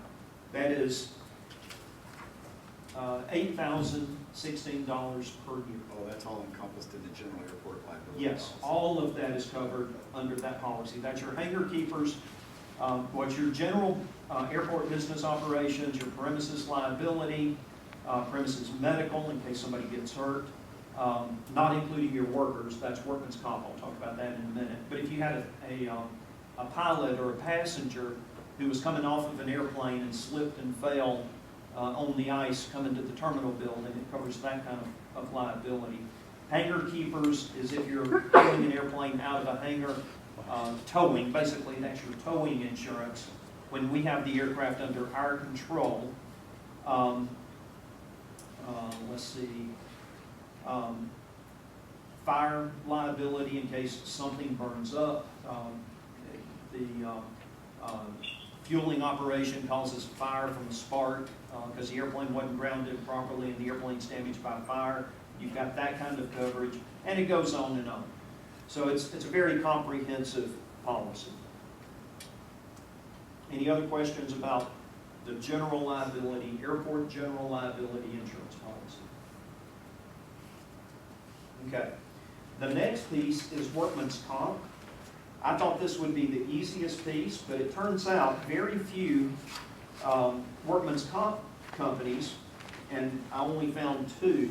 That is $8,016 per year.
Oh, that's all encompassed in the general airport liability
Yes,
policy.
all of that is covered under that policy. That's your hangar keepers, what's your general airport business operations, your premises liability, premises medical in case somebody gets hurt, not including your workers. That's workman's comp. I'll talk about that in a minute. But if you had a pilot or a passenger who was coming off of an airplane and slipped and fell on the ice coming to the terminal building, it covers that kind of liability. Hangar keepers is if you're pulling an airplane out of a hangar, towing, basically that's your towing insurance. When we have the aircraft under our control, let's see, fire liability in case something burns up, fueling operation causes fire from a spark because the airplane wasn't grounded properly and the airplane's damaged by fire. You've got that kind of coverage, and it goes on and on. So it's a very comprehensive policy. Any other questions about the general liability, airport general liability insurance policy? Okay. The next piece is workman's comp. I thought this would be the easiest piece, but it turns out very few workman's comp companies, and I only found 2,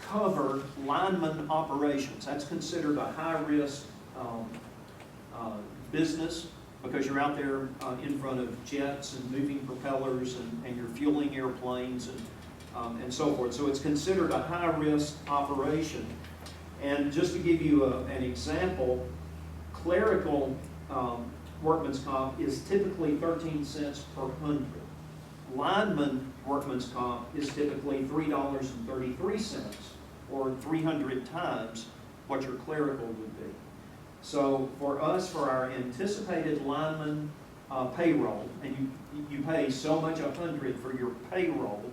cover lineman operations. That's considered a high-risk business because you're out there in front of jets and moving propellers and you're fueling airplanes and so forth. So it's considered a high-risk operation. And just to give you an example, clerical workman's comp is typically 13 cents per 100. Lineman workman's comp is typically $3.33, or 300 times what your clerical would be. So for us, for our anticipated lineman payroll, and you pay so much 100 for your payroll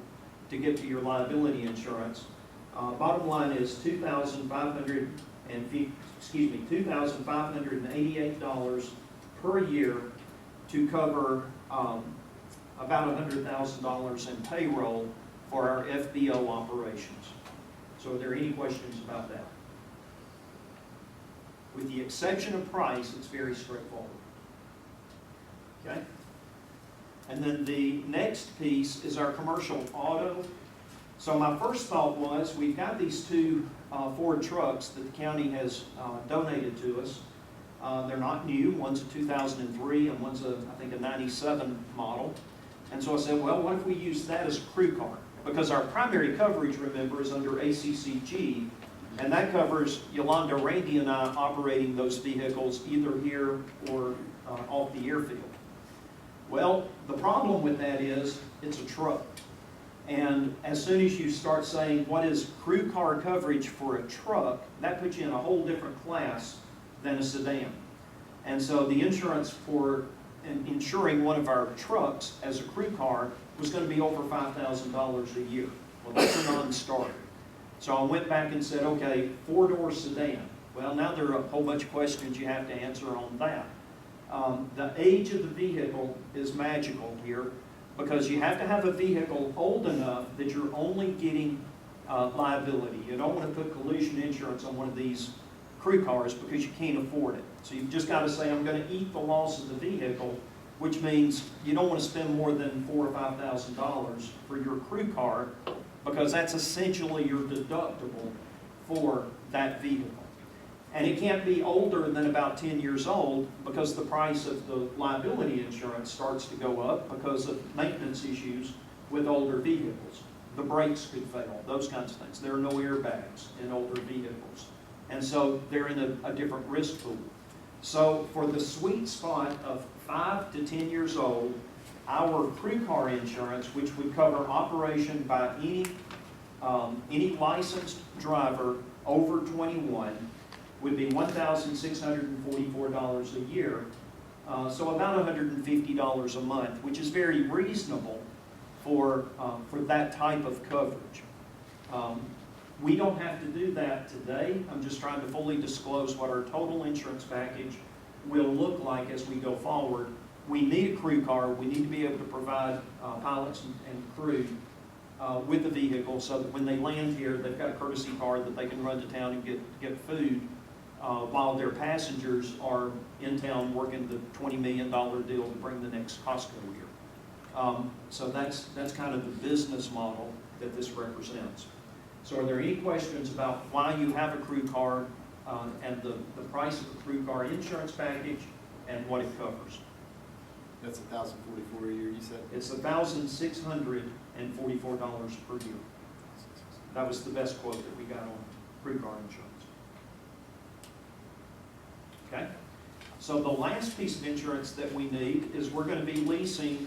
to get to your liability insurance, bottom line is $2,588 per year to cover about $100,000 in payroll for our FBO operations. So are there any questions about that? With the exception of price, it's very straightforward. Okay? And then the next piece is our commercial auto. So my first thought was, we've got these two Ford trucks that the county has donated to us. They're not new. One's a 2003 and one's I think a 97 model. And so I said, well, what if we use that as a crew car? Because our primary coverage, remember, is under ACCG, and that covers Yolanda, Randy, and I operating those vehicles either here or off the airfield. Well, the problem with that is it's a truck. And as soon as you start saying what is crew car coverage for a truck, that puts you in a whole different class than a sedan. And so the insurance for insuring one of our trucks as a crew car was going to be over $5,000 a year. Well, that's a non-starter. So I went back and said, okay, 4-door sedan. Well, now there are a whole bunch of questions you have to answer on that. The age of the vehicle is magical here, because you have to have a vehicle old enough that you're only getting liability. You don't want to put collision insurance on one of these crew cars because you can't afford it. So you've just got to say, I'm going to eat the loss of the vehicle, which means you don't want to spend more than $4,000 or $5,000 for your crew car, because that's essentially your deductible for that vehicle. And it can't be older than about 10 years old, because the price of the liability insurance starts to go up because of maintenance issues with older vehicles. The brakes could fail, those kinds of things. There are no airbags in older vehicles. And so they're in a different risk pool. So for the sweet spot of 5 to 10 years old, our crew car insurance, which would cover operation by any licensed driver over 21, would be $1,644 a year, so about $150 a month, which is very reasonable for that type of coverage. We don't have to do that today. I'm just trying to fully disclose what our total insurance package will look like as we go forward. We need a crew car. We need to be able to provide pilots and crew with the vehicle, so that when they land here, they've got a courtesy car that they can run to town and get food, while their passengers are in town working the $20 million deal to bring the next Costco here. So that's kind of the business model that this represents. So are there any questions about why you have a crew car and the price of a crew car insurance package and what it covers?
That's $1,044 a year, you said?
It's $1,644 per year. That was the best quote that we got on crew car insurance. Okay? So the last piece of insurance that we need is we're going to be leasing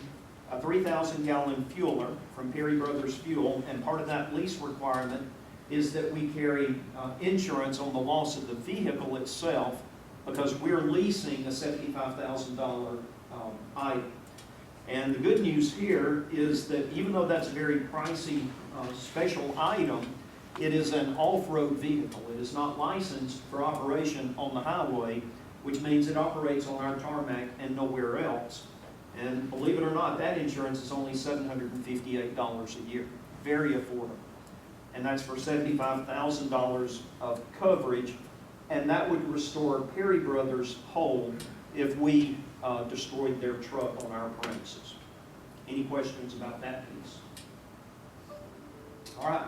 a 3,000-gallon fueler from Perry Brothers Fuel, and part of that lease requirement is that we carry insurance on the loss of the vehicle itself, because we're leasing a $75,000 item. And the good news here is that even though that's a very pricey special item, it is an off-road vehicle. It is not licensed for operation on the highway, which means it operates on our tarmac and nowhere else. And believe it or not, that insurance is only $758 a year. Very affordable. And that's for $75,000 of coverage, and that would restore Perry Brothers whole if we destroyed their truck on our premises. Any questions about that piece? All right.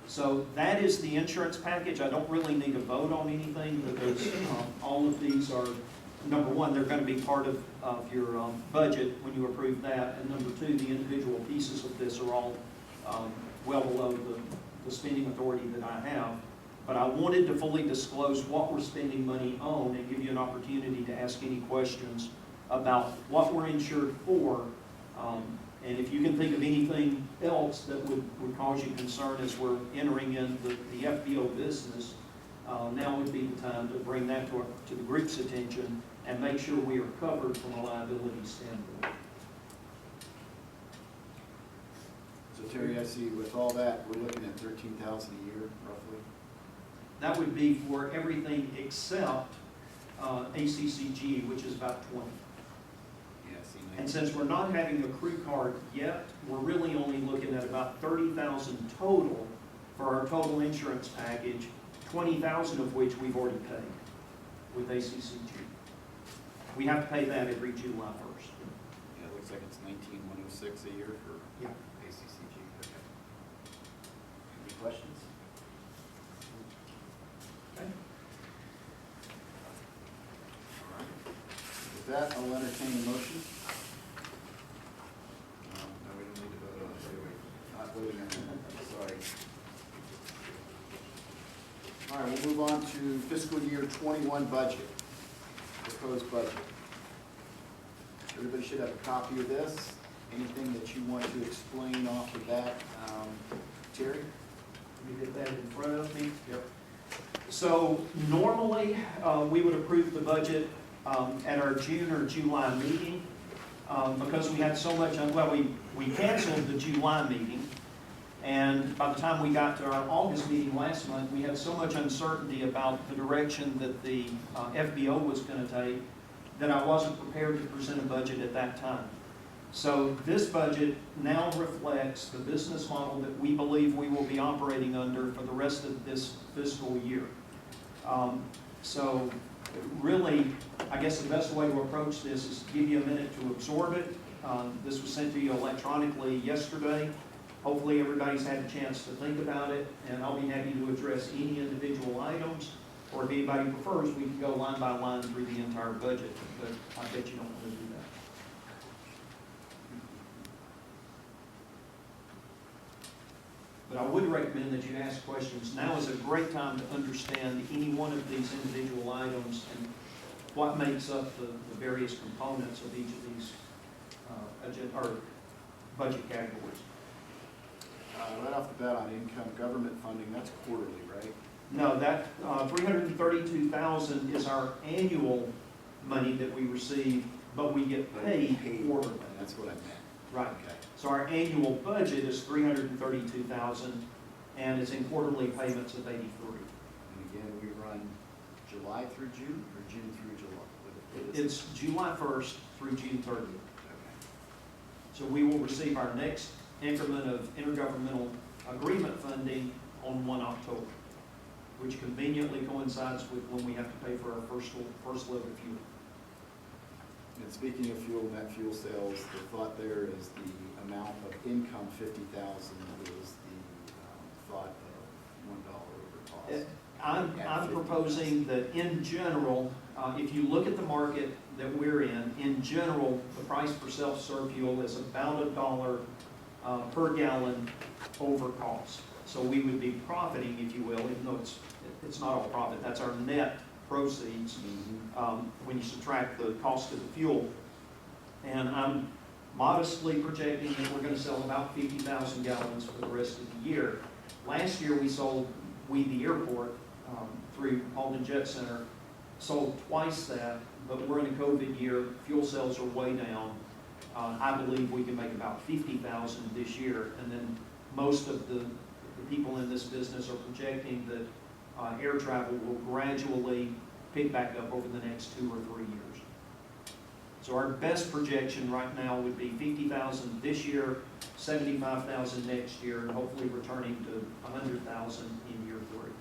So that is the insurance package. I don't really need a vote on anything, because all of these are, number one, they're going to be part of your budget when you approve that, and number two, the individual pieces of this are all well below the spending authority that I have. But I wanted to fully disclose what we're spending money on and give you an opportunity to ask any questions about what we're insured for. And if you can think of anything else that would cause you concern as we're entering in the FBO business, now would be the time to bring that to the group's attention and make sure we are covered from a liability standpoint.
So Terry, I see with all that, we're looking at $13,000 a year, roughly.
That would be for everything except ACCG, which is about 20. And since we're not having a crew car yet, we're really only looking at about $30,000 total for our total insurance package, $20,000 of which we've already paid with ACCG. We have to pay that every July 1st.
Yeah, it looks like it's $19,106 a year for
Yeah.
ACCG. Okay. questions?
Okay.
With that, I'll entertain a motion. No, we don't need to vote on it, do we? Not voting on it, sorry. All right, we'll move on to fiscal year 21 budget, proposed budget. Everybody should have a copy of this. Anything that you want to explain off the bat, Terry?
Let me get that in front of me.
Yep.
So normally, we would approve the budget at our June or July meeting. Because we had so much, we canceled the July meeting. And by the time we got to our August meeting last month, we had so much uncertainty about the direction that the FBO was going to take that I wasn't prepared to present a budget at that time. So this budget now reflects the business model that we believe we will be operating under for the rest of this fiscal year. So really, I guess the best way to approach this is to give you a minute to absorb it. This was sent to you electronically yesterday. Hopefully everybody's had a chance to think about it, and I'll be happy to address any individual items, or if anybody prefers, we can go line by line through the entire budget, but I bet you don't want to do that. But I would recommend that you ask questions. Now is a great time to understand any one of these individual items and what makes up the various components of each of these budget categories.
Right off the bat on income, government funding, that's quarterly, right?
No, that $332,000 is our annual money that we receive, but we get paid quarterly.
That's what I meant.
Right.
Okay.
So our annual budget is $332,000, and it's in quarterly payments of $83,000.
And again, we run July through June or June through July? What is it?
It's July 1st through June 30th.
Okay.
So we will receive our next increment of intergovernmental agreement funding on 1 October, which conveniently coincides with when we have to pay for our first load of fuel.
And speaking of fuel, net fuel sales, the thought there is the amount of income, 50,000, is the thought of $1 over cost.
I'm proposing that in general, if you look at the market that we're in general, the price for self-serve fuel is about $1 per gallon over cost. So we would be profiting, if you will, even though it's not all profit, that's our net proceeds when you subtract the cost of the fuel. And I'm modestly projecting that we're going to sell about 50,000 gallons for the rest of the year. Last year we, the airport, through Halden Jet Center, sold twice that, but we're in a COVID year, fuel sales are way down. I believe we can make about 50,000 this year, and then most of the people in this business are projecting that air travel will gradually pick back up over the next 2 or 3 years. So our best projection right now would be 50,000 this year, 75,000 next year, and hopefully returning to 100,000 in year 3.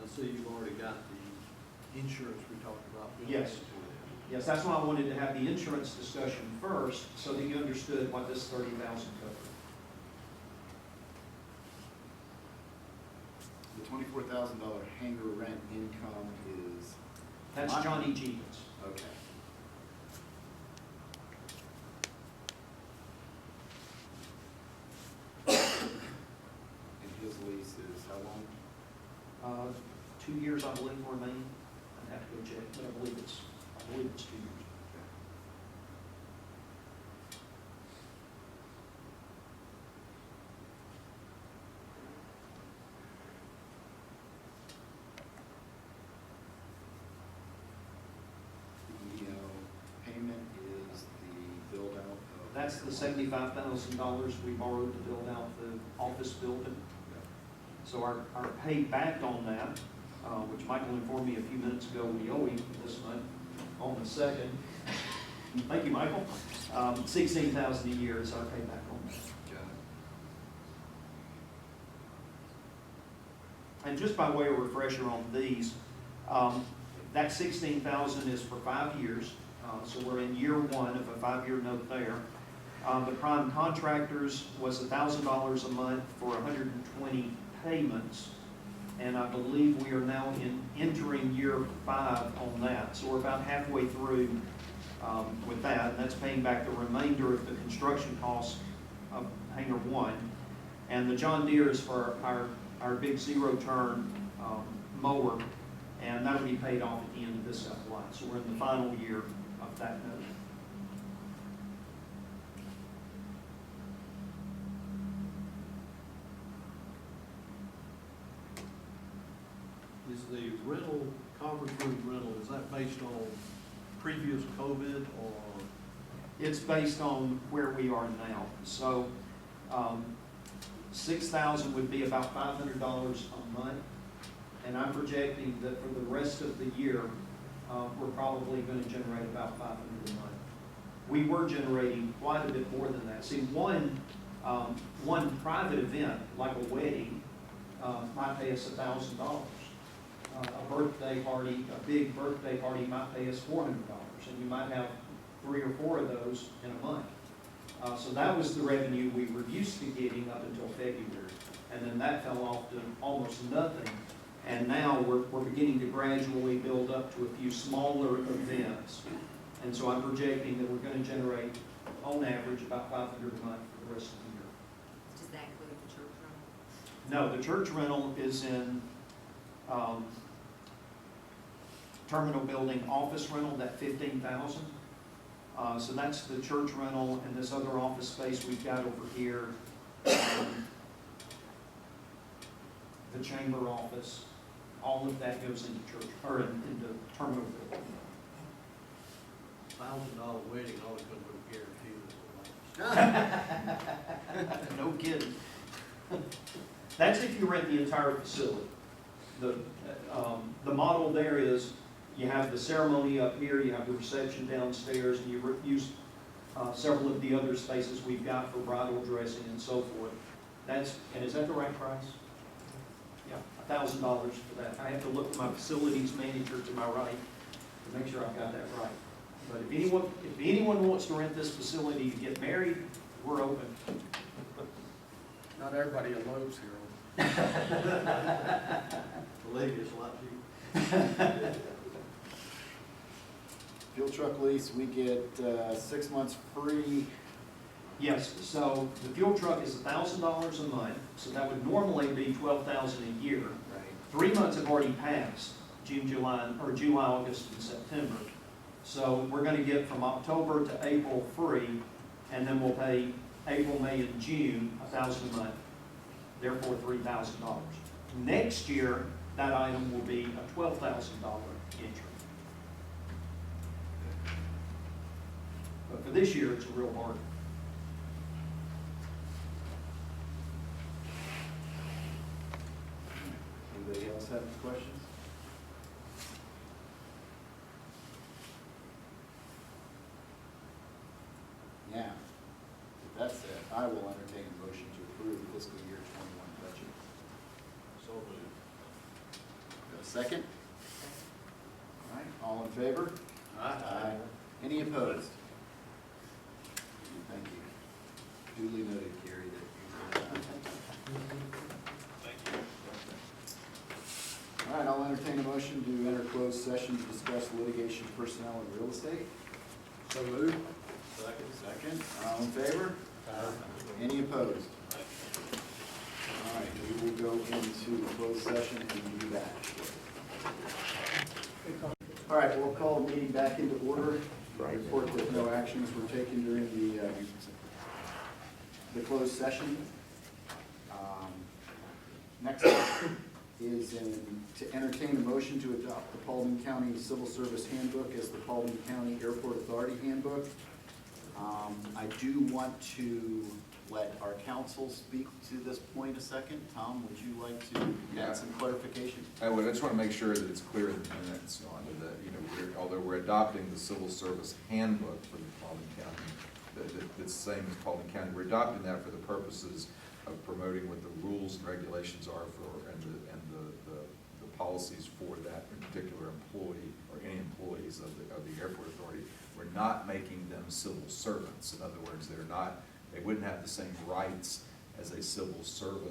I see you've already got the insurance we talked about.
Yes. Yes, that's why I wanted to have the insurance discussion first, so that you understood what this 30,000 covered.
The $24,000 hangar rent income is?
That's Johnny Jenkins.
Okay. And his lease is how long?
2 years, I believe, remain. I'd have to go check, but I believe it's 2 years.
Payment is the build out of?
That's the $75,000 we borrowed to build out the office building. So our pay back on that, which Michael informed me a few minutes ago, we owe him this month on the 2nd. Thank you, Michael. $16,000 a year is our payback on that. And just by way of refresher on these, that $16,000 is for 5 years. So we're in year one of a 5-year note there. The prime contractors was $1,000 a month for 120 payments. And I believe we are now entering year 5 on that. So we're about halfway through with that. And that's paying back the remainder of the construction costs of Hangar 1. And the John Deere is for our big zero-turn mower. And that'll be paid off at the end of this FY. So we're in the final year of that note.
Is the rental, conference room rental, is that based on previous COVID or?
It's based on where we are now. So 6,000 would be about $500 a month. And I'm projecting that for the rest of the year, we're probably going to generate about $500 a month. We were generating quite a bit more than that. See, one private event, like a wedding, might pay us $1,000. A birthday party, a big birthday party might pay us $400, and you might have 3 or 4 of those in a month. So that was the revenue we were used to getting up until February, and then that fell off to almost nothing. And now we're beginning to gradually build up to a few smaller events. And so I'm projecting that we're going to generate, on average, about $500 a month for the rest of the year.
Does that include the church rental?
No, the church rental is in terminal building office rental, that 15,000. So that's the church rental, and this other office space we've got over here, the chamber office, all of that goes into church, or into terminal building.
$1,000 wedding always going to guarantee this.
No kidding. That's if you rent the entire facility. The model there is you have the ceremony up here, you have the reception downstairs, and you use several of the other spaces we've got for bridal dressing and so forth. And is that the right price? Yeah, $1,000 for that. I have to look at my facilities manager to my right to make sure I've got that right. But if anyone wants to rent this facility to get married, we're open.
Not everybody elopes here.
Believe it's a lot cheaper.
Fuel truck lease, we get 6 months free.
Yes, so the fuel truck is $1,000 a month, so that would normally be $12,000 a year.
Right.
3 months have already passed, June, July, August, and September. So we're going to get from October to April free, and then we'll pay April, May, and June $1,000 a month, therefore $3,000. Next year, that item will be a $12,000 entry. But for this year, it's a real bargain.
Anybody else have any questions? Now, with that said, I will entertain a motion to approve the fiscal year 21 budget.
So moved.
Got a second? All right, all in favor? Aye. Any opposed? Thank you. Duly noted, Gary, that you.
Thank you.
All right, I'll entertain a motion to enter closed session to discuss litigation, personnel, and real estate.
So moved.
Second. All in favor? Any opposed? All right, we will go into closed session and be back. All right, we'll call the meeting back into order. Report that no actions were taken during the closed session. Next up is to entertain a motion to adopt the Paulding County Civil Service Handbook as the Paulding County Airport Authority Handbook. I do want to let our counsel speak to this point a second. Tom, would you like to add some clarification?
I would. I just want to make sure that it's clear in the minutes on that, although we're adopting the Civil Service Handbook for the Paulding County, that's the same as Paulding County. We're adopting that for the purposes of promoting what the rules and regulations are for, and the policies for that particular employee or any employees of the airport authority. We're not making them civil servants. In other words, they wouldn't have the same rights as a civil servant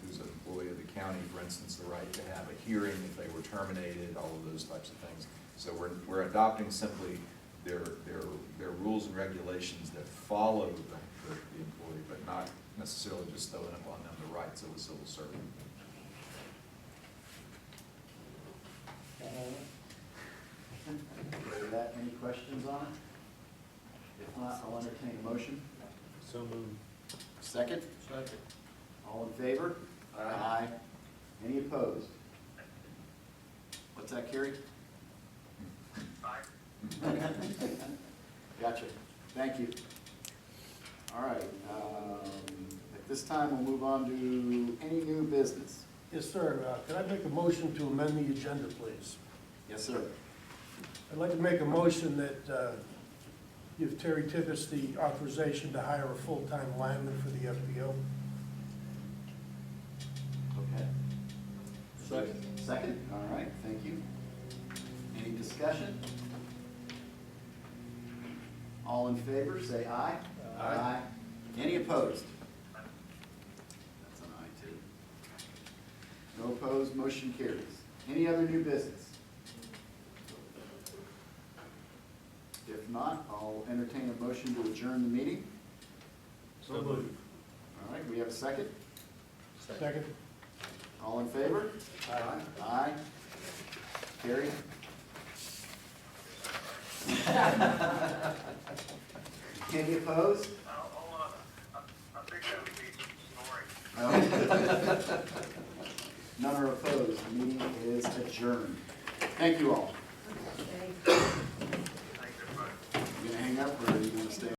who's an employee of the county, for instance, the right to have a hearing if they were terminated, all of those types of things. So we're adopting simply their rules and regulations that follow the employee, but not necessarily just throwing upon them the rights of a civil servant.
With that, any questions on it? If not, I'll entertain a motion.
So moved.
Second?
Second.
All in favor? Aye. Any opposed? What's that, Kerry?
Aye.
Gotcha. Thank you. All right, at this time, we'll move on to any new business.
Yes, sir. Could I make a motion to amend the agenda, please?
Yes, sir.
I'd like to make a motion that give Terry Tibbetts the authorization to hire a full-time lineman for the FPO.
Okay.
Second.
Second? All right, thank you. Any discussion? All in favor, say aye.
Aye.
Any opposed? That's an aye, too. No opposed, motion carries. Any other new business? If not, I'll entertain a motion to adjourn the meeting.
So moved.
All right, we have a second?
Second.
All in favor? Aye. Aye. Carried. Any opposed?
I think that would be some snoring.
None are opposed. The meeting is adjourned. Thank you all.
Okay.
Thanks, everybody.
You gonna hang up or are you gonna stay?